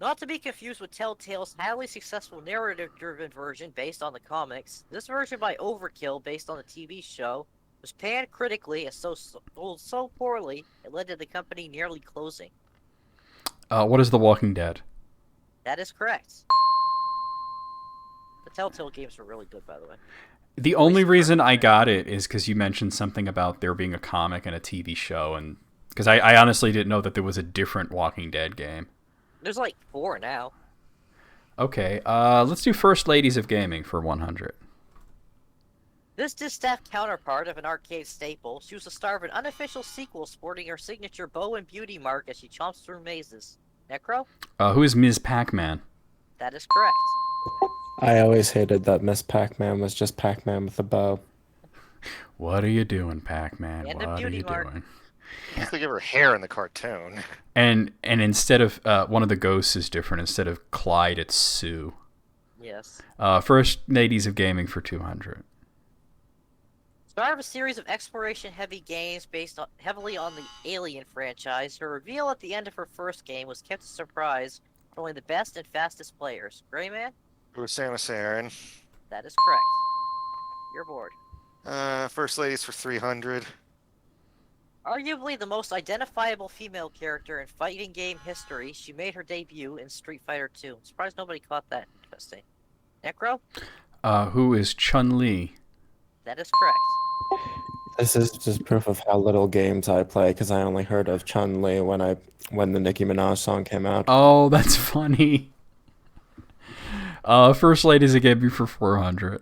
Not to be confused with Telltale's highly successful narrative-driven version based on the comics, this version by Overkill based on the TV show was panned critically and sold so poorly it led to the company nearly closing. What is The Walking Dead? That is correct. The Telltale games were really good, by the way. The only reason I got it is because you mentioned something about there being a comic and a TV show, and because I honestly didn't know that there was a different Walking Dead game. There's like 4 now. Okay, let's do First Ladies of Gaming for 100. This distaff counterpart of an arcade staple, she was the star of an unofficial sequel sporting her signature bow and beauty mark as she chomps through mazes. Necro? Who is Ms. Pac-Man? That is correct. I always hated that Miss Pac-Man was just Pac-Man with a bow. What are you doing, Pac-Man? And What a are beauty you mark. doing? I used to give her hair in the cartoon. And instead of one of the ghosts is different. Instead of Clyde, it's Sue. Yes. First Ladies of Gaming for 200. Star of a series of exploration-heavy games based heavily on the Alien franchise, her reveal at the end of her first game was kept a surprise for only the best and fastest players. Greyman? It was Samus Aran. That is correct. You're bored. First Ladies for 300. Arguably the most identifiable female character in fighting game history, she made her debut in Street Fighter II. I'm surprised nobody caught that. Interesting. Necro? Who is Chun-Li? That is correct. This is just proof of how little games I play, because I only heard of Chun-Li when the Nicki Minaj song came out. Oh, that's funny. First Ladies of Gaming for 400.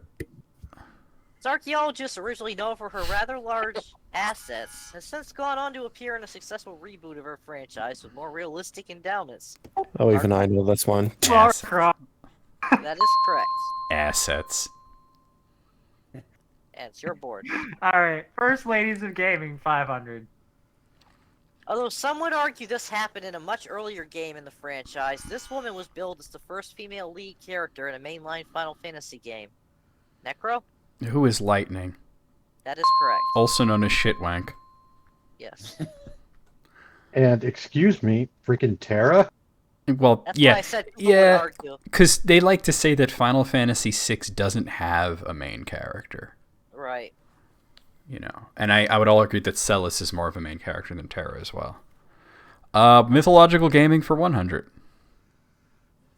This archaeologist, originally known for her rather large assets, has since gone on to appear in a successful reboot of her franchise with more realistic endowments. Oh, even I know this one. That is correct. Assets. And it's your board. Alright, First Ladies of Gaming, 500. Although some would argue this happened in a much earlier game in the franchise, this woman was billed as the first female lead character in a mainline Final Fantasy game. Necro? Who is Lightning? That is correct. Also known as Shitwank. Yes. And excuse me, freaking Terra? Well, That's yeah, why I said people would yeah, argue. because they like to say that Final Fantasy VI doesn't have a main character. Right. You know, and I would argue that Celis is more of a main character than Terra as well. Mythological Gaming for 100.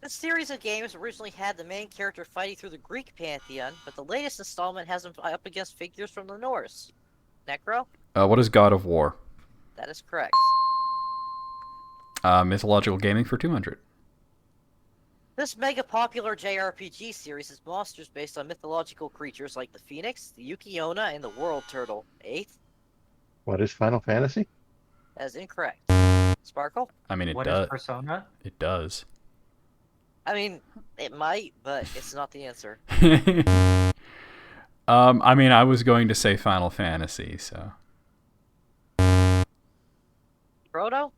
This series of games originally had the main character fighting through the Greek pantheon, but the latest installment has him up against figures from the Norse. Necro? What is God of War? That is correct. Mythological Gaming for 200. This mega popular JRPG series is monsters based on mythological creatures like the Phoenix, the Yuki-onna, and the World Turtle. 8th? What is Final Fantasy? That is incorrect. Sparkle? I mean, it What does. is Persona? It does. I mean, it might, but it's not the answer. I mean, I was going to say Final Fantasy, so. Frodo?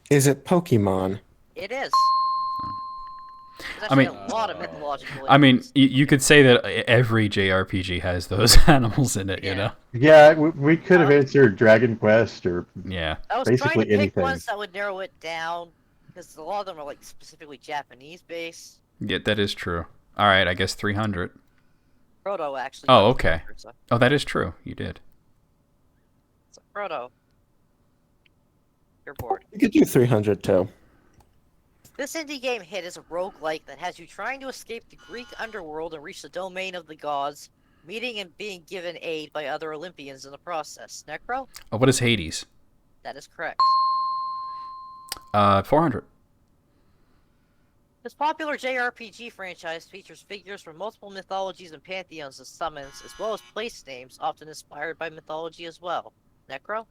Is it Pokemon? It is. There's I mean- actually a lot of mythological I mean, animals. you could say that every JRPG has those animals in it, you know? Yeah, we could have answered Dragon Quest or Yeah. I was trying to basically pick anything. ones that would narrow it down, because a lot of them are like specifically Japanese based. Yeah, that is true. All right, I guess 300. Frodo actually. Oh, was the okay. answer, so- Oh, that is true. You did. so Frodo. You're bored. You could do 300 too. This indie game hit is a roguelike that has you trying to escape the Greek underworld and reach the domain of the gods, meeting and being given aid by other Olympians in the process. Necro? Oh, what is Hades? That is correct. 400. This popular JRPG franchise features figures from multiple mythologies and pantheons as summons, as well as place names, often inspired by mythology as well. Necro?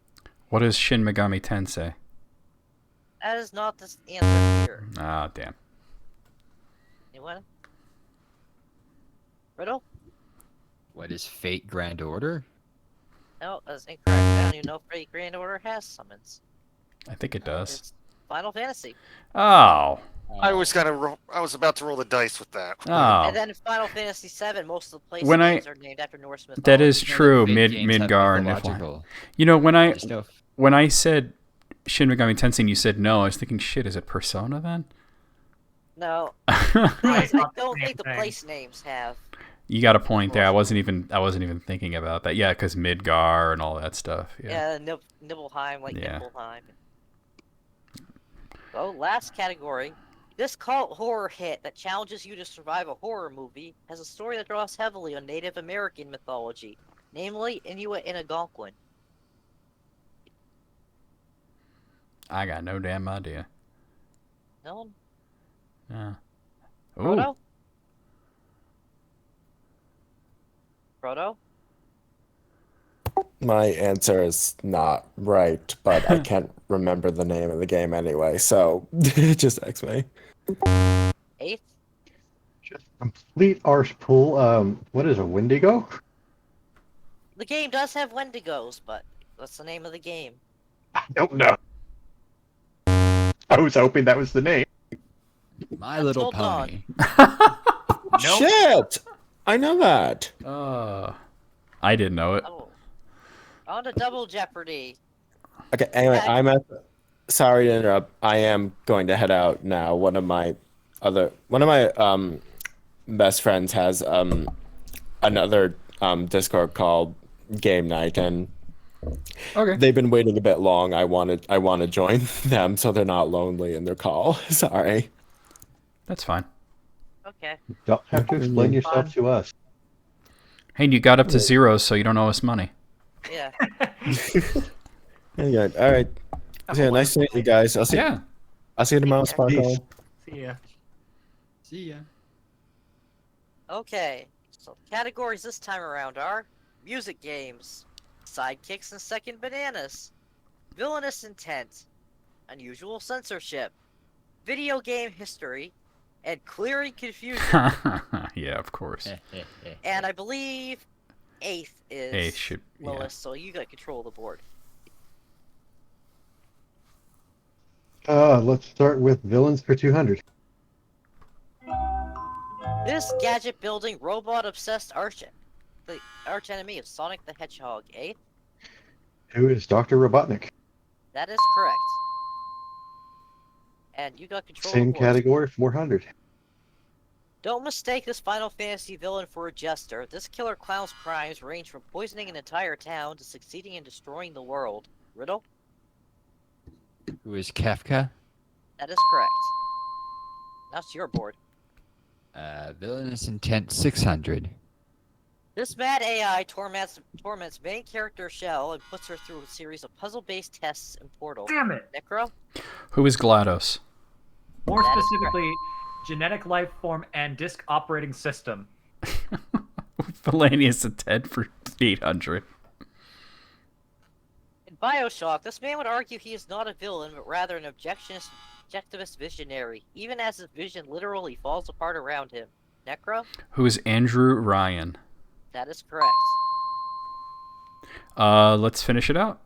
What is Shin Megami Tensei? That is not the answer here. Ah, damn. Anyone? Riddle? What is Fate Grand Order? No, that's incorrect. I don't even know if Freddy Grand Order has summons. I think it does. It's Final Fantasy. Oh. I was about to roll the dice with that. Oh. And then in Final Fantasy VII, most of the place When names are named after Norse mythology. That is You know that true. Fate games have Midgar and mythological Niflheim. You know, stuff. when I said Shin Megami Tensei and you said no, I was thinking, shit, is it Persona then? No. Right, I not the don't same think the thing. place names have. You got a point there. I wasn't even thinking about that. Yeah, because Midgar and all that stuff. Yeah. Nibelheim, like Yeah. Nibelheim. So, last category. This cult horror hit that challenges you to survive a horror movie has a story that draws heavily on Native American mythology, namely Inuit and Algonquin. I got no damn idea. No one? Yeah. Frodo? Frodo? My answer is not right, but I can't remember the name of the game anyway, so just X me. Eighth? Just complete arse pool. What is a Wendigo? The game does have Wendigos, but what's the name of the game? I don't know. I was hoping that was the name. My Little Pony. Shit! I know that. I didn't know it. Oh. On to Double Jeopardy. Okay, anyway, sorry to interrupt. I am going to head out now. One of my best friends has another Discord called Game Night, and they've been waiting a bit long. I want to join them so they're not lonely in their call. Sorry. That's fine. Okay. You don't have to explain yourself to us. Hey, you got up to 0, so you don't owe us money. Yeah. Yeah. All right. Yeah, nice to meet you guys. I'll see you tomorrow, Sparkle. See ya. See ya. Okay. So categories this time around are music games, sidekicks and second bananas, villainous intent, unusual censorship, video game history, and clearing confusion. Yeah, of course. And I believe eighth is Eighth should, lowest, so you got control of the board. Let's start with villains for 200. This gadget-building, robot-obsessed the arch enemy of Sonic the Hedgehog. Eighth? Who is Dr. Robotnik? That is correct. And you got control Same of the board. category, 400. Don't mistake this Final Fantasy villain for a jester. This killer clown's crimes range from poisoning an entire town to succeeding in destroying the world. Riddle? Who is Kafka? That is correct. Now it's your board. Villainous Intent 600. This mad AI torments main character Shell and puts her through a series of puzzle-based tests in Portal. Damn it! Necro? Who is GLaDOS? More That is specifically, genetic life form and disk operating system. Villainous Intent for 800. In Bioshock, this man would argue he is not a villain, but rather an objectivist visionary, even as his vision literally falls apart around him. Necro? Who is Andrew Ryan? That is correct. Let's finish it out.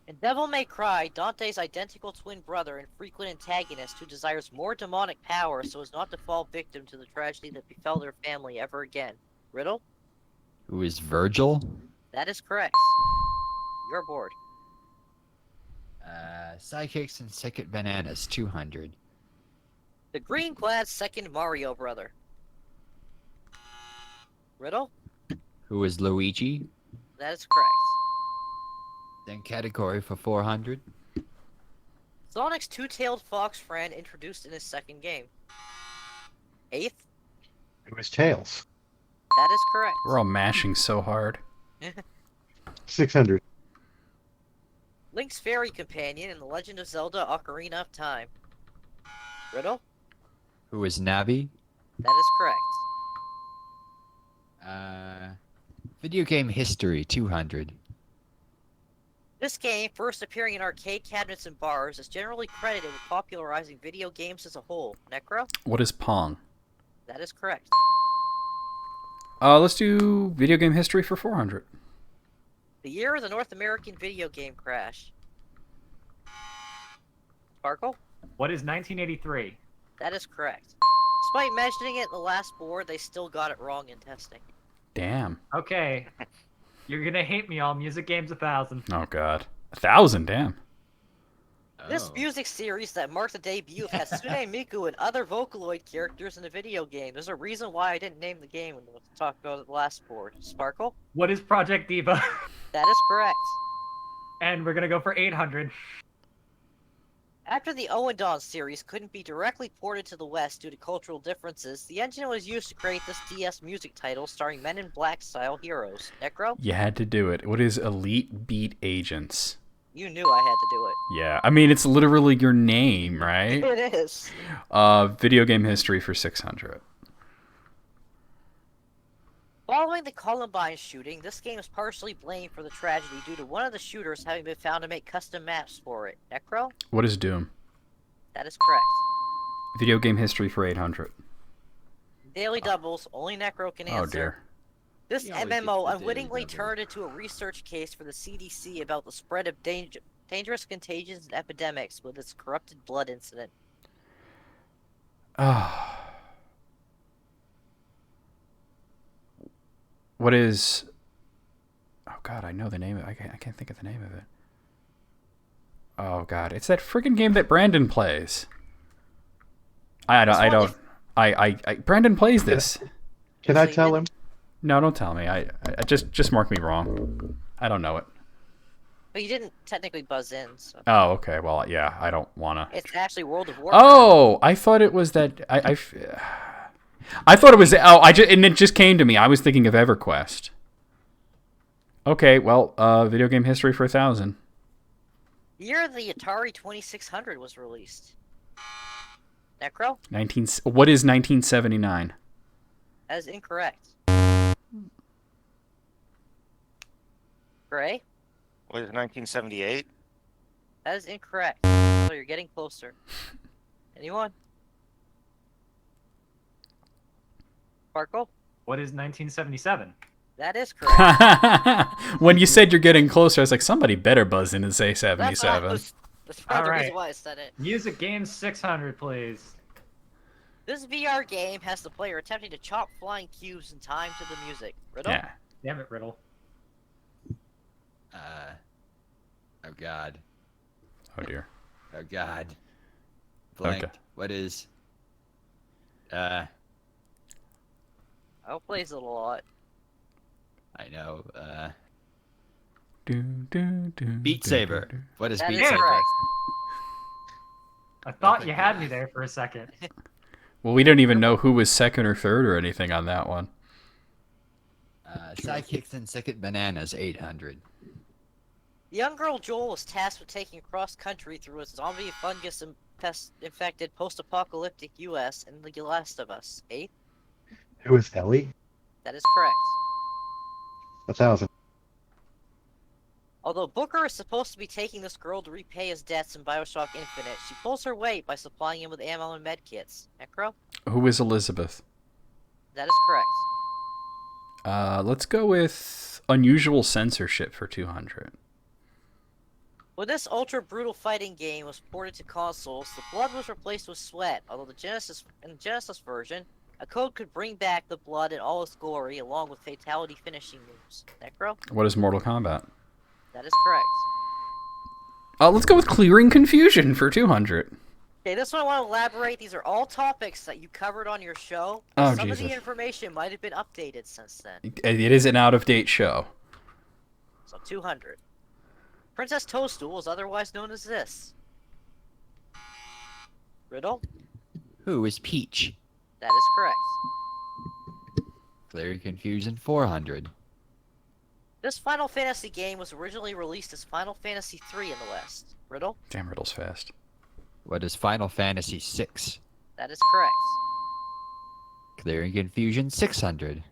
In Devil May Cry, Dante's identical twin brother and frequent antagonist who desires more demonic power so as not to fall victim to the tragedy that befell their family ever again. Riddle? Who is Virgil? That is correct. Your board. Sidekicks and Second Bananas 200. The green-clad second Mario brother. Riddle? Who is Luigi? That is correct. Then category for 400. Sonic's two-tailed fox friend introduced in his second game. Eighth? Who is Tails? That is correct. We're all mashing so hard. 600. Link's fairy companion in The Legend of Zelda Ocarina of Time. Riddle? Who is Navi? That is correct. Video game history 200. This game, first appearing in arcade cabinets and bars, is generally credited with popularizing video games as a whole. Necro? What is Pong? That is correct. Let's do video game history for 400. The year of the North American video game crash. Sparkle? What is 1983? That is correct. Despite mentioning it in the last board, they still got it wrong in testing. Damn. Okay. You're gonna hate me all. Music Games 1000. Oh god. 1,000, damn. This music series that marked the debut of Hatsune Miku and other Vocaloid characters in the video game. There's a reason why I didn't name the game when we talked about it the last board. Sparkle? What is Project Diva? That is correct. And we're gonna go for 800. After the Owen series couldn't be directly ported to the West due to cultural differences, the engine was used to create this DS music title starring Men in Black style heroes. Necro? You had to do it. What is Elite Beat Agents? You knew I had to do it. Yeah, I mean, it's literally your name, right? It is. Video game history for 600. Following the Columbine shooting, this game is partially blamed for the tragedy due to one of the shooters having been found to make custom maps for it. Necro? What is Doom? That is correct. Video game history for 800. Daily doubles, only Necro can answer. Oh dear. This He always MMO gets the unwittingly daily double. turned into a research case for the CDC about the spread of dangerous contagions and epidemics with its corrupted blood incident. What is... Oh god, I know the name of it. I can't think of the name of it. Oh god, it's that friggin' game that Brandon plays. Brandon plays this. Can I tell him? No, don't tell me. I just mark me wrong. I don't know it. But you didn't technically buzz in, so... Oh, okay. Well, yeah, I don't wanna. It's actually World of Warcraft. Oh, I thought it was that. I thought it was. And it just came to me. I was thinking of EverQuest. Okay, well, video game history for 1,000. The year the Atari 2600 was released. Necro? What is 1979? That is incorrect. Gray? What is 1978? That is incorrect. So you're getting closer. Anyone? Sparkle? What is 1977? That is correct. When you said you're getting closer, I was like, somebody better buzz in and say That's 77. That's part of the Alright. reason why I said it. Music Games 600, please. This VR game has the player attempting to chop flying cubes in time to the music. Riddle? Yeah. Damn it, Riddle. Oh god. Oh dear. Oh god. Blank. Okay. What is? I plays it a lot. I know. Beat Beat Saber. What is That Beat is Saber? correct. I thought you had me there for a second. Well, we didn't even know who was second or third or anything on that one. Sidekicks and Second Bananas 800. The young girl Joel was tasked with taking cross country through a zombie fungus infected post-apocalyptic U.S. and The Last of Us. 8? Who is Ellie? That is correct. 1,000. Although Booker is supposed to be taking this girl to repay his debts in Bioshock Infinite, she pulls her weight by supplying him with ammo and medkits. Necro? Who is Elizabeth? That is correct. Let's go with unusual censorship for 200. When this ultra-brutal fighting game was ported to consoles, the blood was replaced with sweat, although in the Genesis version, a code could bring back the blood in all its glory, along with fatality finishing moves. Necro? What is Mortal Kombat? That is correct. Let's go with clearing confusion for 200. Okay, this one I want to elaborate. These are all topics that you covered on your show. Oh, Some of Jesus. the information might have been updated since then. It is an out-of-date show. So 200. Princess Toadstool is otherwise known as this. Riddle? Who is Peach? That is correct. Clearing Confusion 400. This Final Fantasy game was originally released as Final Fantasy III in the West. Riddle? Damn, Riddle's fast. What is Final Fantasy 6? That is correct. Clearing Confusion 600.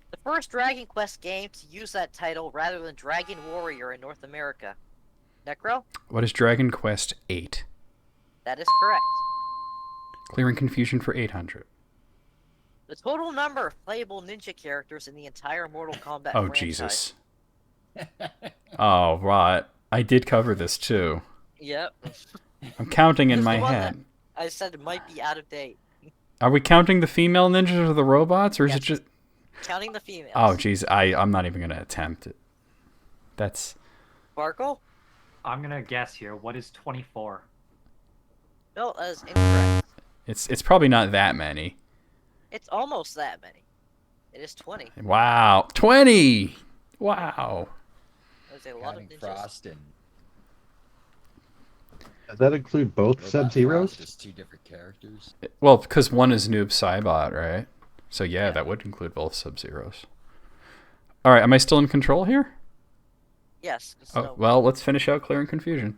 The first Dragon Quest game to use that title rather than Dragon Warrior in North America. Necro? What is Dragon Quest 8? That is correct. Clearing confusion for 800. The total number of playable ninja characters in the entire Mortal Kombat Oh, franchise. Jesus. Oh, right. I did cover this too. Yep. I'm counting in It's the my one head. that I said it might be out of date. Are we counting the female ninjas or the robots, or is Yes. it just... Counting the females. Oh, geez. I'm not even going to attempt it. That's... Sparkle? I'm gonna guess here. What is 24? No, that is incorrect. It's probably not that many. It's almost that many. It is 20. Wow. 20! Wow. There's a lot of Counting ninjas. Frost and Does that include both Robot Sub-Zeros? Frost is 2 different characters. Well, because one is Noob Saibot, right? So yeah, Yeah. that would include both Sub-Zeros. All right, am I still in control here? Yes. Oh, well, let's finish out Clearing Confusion.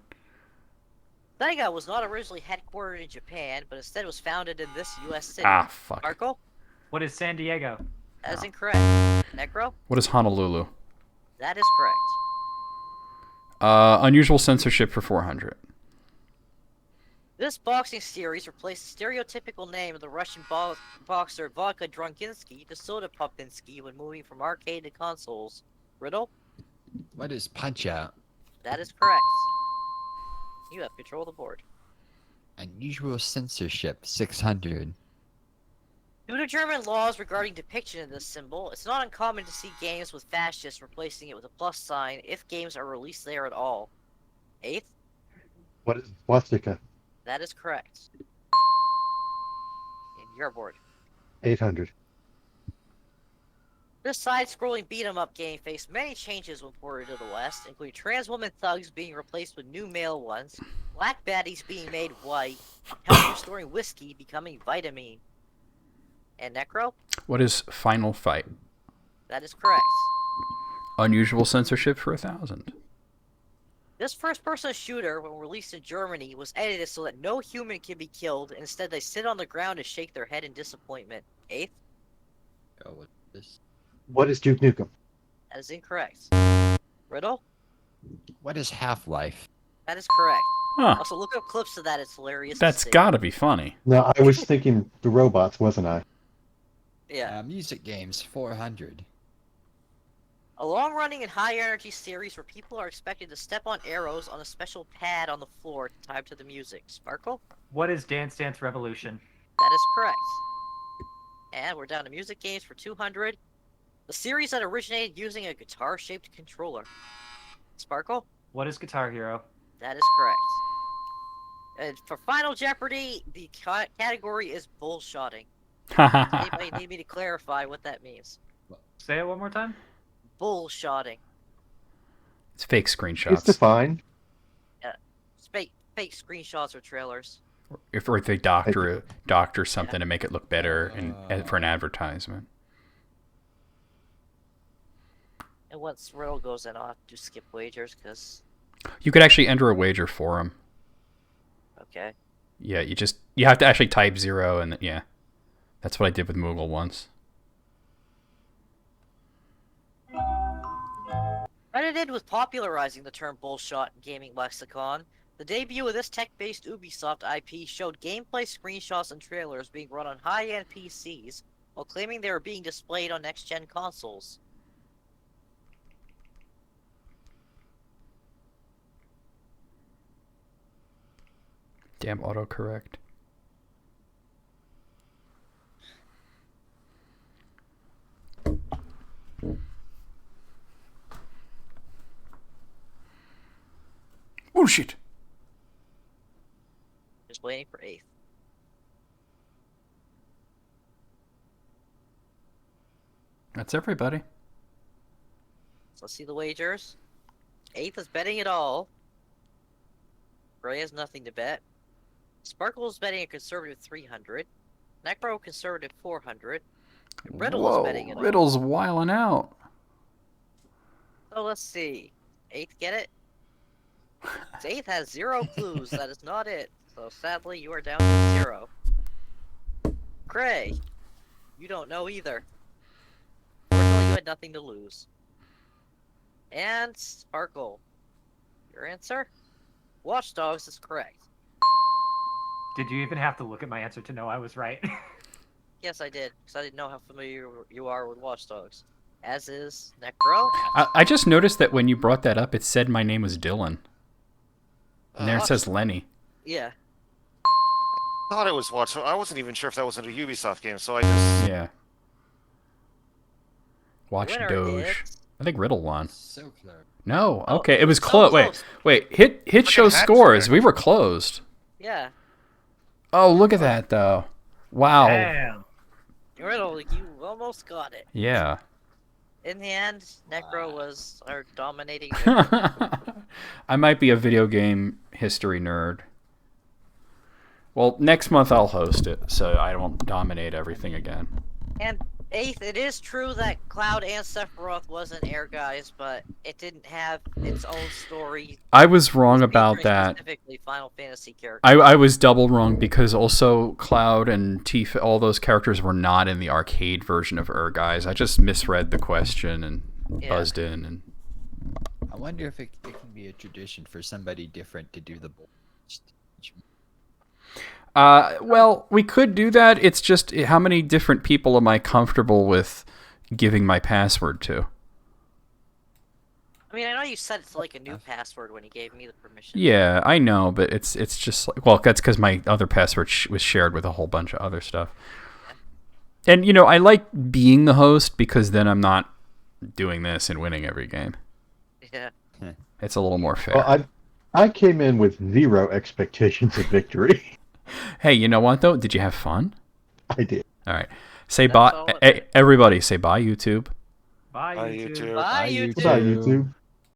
Sega was not originally headquartered in Japan, but instead was founded in this U.S. city. Ah, fuck. Sparkle? What is San Diego? That is incorrect. Necro? What is Honolulu? That is correct. Unusual censorship for 400. This boxing series replaced the stereotypical name of the Russian boxer Vodka Drunkinsky to Soda Popinski when moving from arcade to consoles. Riddle? What is Punch Out? That is correct. You have control of the board. Unusual censorship 600. Due to German laws regarding depiction of this symbol, it's not uncommon to see games with fascists replacing it with a plus sign if games are released there at all. Eighth? What is swastika? That is correct. In your board. 800. This side-scrolling beat-em-up game faced many changes when ported to the West, including trans woman thugs being replaced with new male ones, black baddies being made white, health restoring whiskey becoming vitamin. And Necro? What is Final Fight? That is correct. Unusual censorship for 1,000. This first-person shooter, when released in Germany, was edited so that no human can be killed, and instead they sit on the ground and shake their head in disappointment. Eighth? Oh, what is this? What is Duke Nukem? That is incorrect. Riddle? What is Half-Life? That is correct. Huh. Also, look up clips of that, it's hilarious. to That's see. gotta be funny. No, I was thinking the robots, wasn't I? Yeah. Music games 400. A long-running and high-energy series where people are expected to step on arrows on a special pad on the floor tied to the music. Sparkle? What is Dance Dance Revolution? That is correct. And we're down to music games for 200. The series that originated using a guitar-shaped controller. Sparkle? What is Guitar Hero? That is correct. And for Final Jeopardy, the category is bullshotting. Does anybody need me to clarify what that means? Say it one more time. Bullshotting. It's fake It's screenshots. defined. It's fake screenshots or trailers. If they doctor something to make it look better for an advertisement. And once Riddle goes in, I'll have to skip wagers, because... You could actually enter a wager for him. Okay. Yeah, you have to actually type 0 and yeah. That's what I did with Moogle once. Credited with popularizing the term bullshot in gaming lexicon, the debut of this tech-based Ubisoft IP showed gameplay screenshots and trailers being run on high-end PCs, while claiming they were being displayed on next-gen consoles. Damn autocorrect. Bullshit. Just waiting for 8th. That's everybody. So let's see the wagers. 8th is betting it all. Gray has nothing to bet. Sparkle is betting a conservative 300. Necro conservative 400. Riddle is betting it all. Riddle's wiling out. So let's see. 8th get it? 8th has 0 clues. That is not it. So sadly, you are down to 0. Gray, you don't know either. Fortunately, you had nothing to lose. And Sparkle, your answer? Watch Dogs is correct. Did you even have to look at my answer to know I was right? Yes, I did, because I didn't know how familiar you are with Watch Dogs. as is Necro. I just noticed that when you brought that up, it said my name was Dylan. And there it says Lenny. Yeah. I thought it was Watch. I wasn't even sure if that was a Ubisoft game, so I just... Yeah. Watch Winner Doge. is- I think Riddle won. So close. No, Oh, okay, it was so close. close. Wait. Hit show hat scores. trick. We were closed. Yeah. Oh, look at that though. Wow. Damn. Riddle, you almost got it. Yeah. In the end, Necro was our dominating. I might be a video game history nerd. Well, next month I'll host it, so I won't dominate everything again. And 8th, it is true that Cloud and Sephiroth wasn't Air Guys, but it didn't have its own story. I was wrong about that. Specifically, Final Fantasy characters. I was double wrong because also Cloud and Tifa, all those characters were not in the arcade version of Guys. I just misread the question and buzzed in. And I wonder if it can be a tradition for somebody different to do the board. well, we could do that. It's just how many different people am I comfortable with giving my password to? I mean, I know you set it to like a new password when you gave me the permission. Yeah, I know, but it's just like, well, that's because my other password was shared with a whole bunch of other stuff. And I like being the host because then I'm not doing this and winning every game. Yeah. It's a little more fair. Well, I came in with 0 expectations of victory. Hey, you know what though? Did you have fun? I did. All right. Say bye. Everybody say bye, YouTube. Bye, YouTube. Bye, YouTube. Bye, YouTube.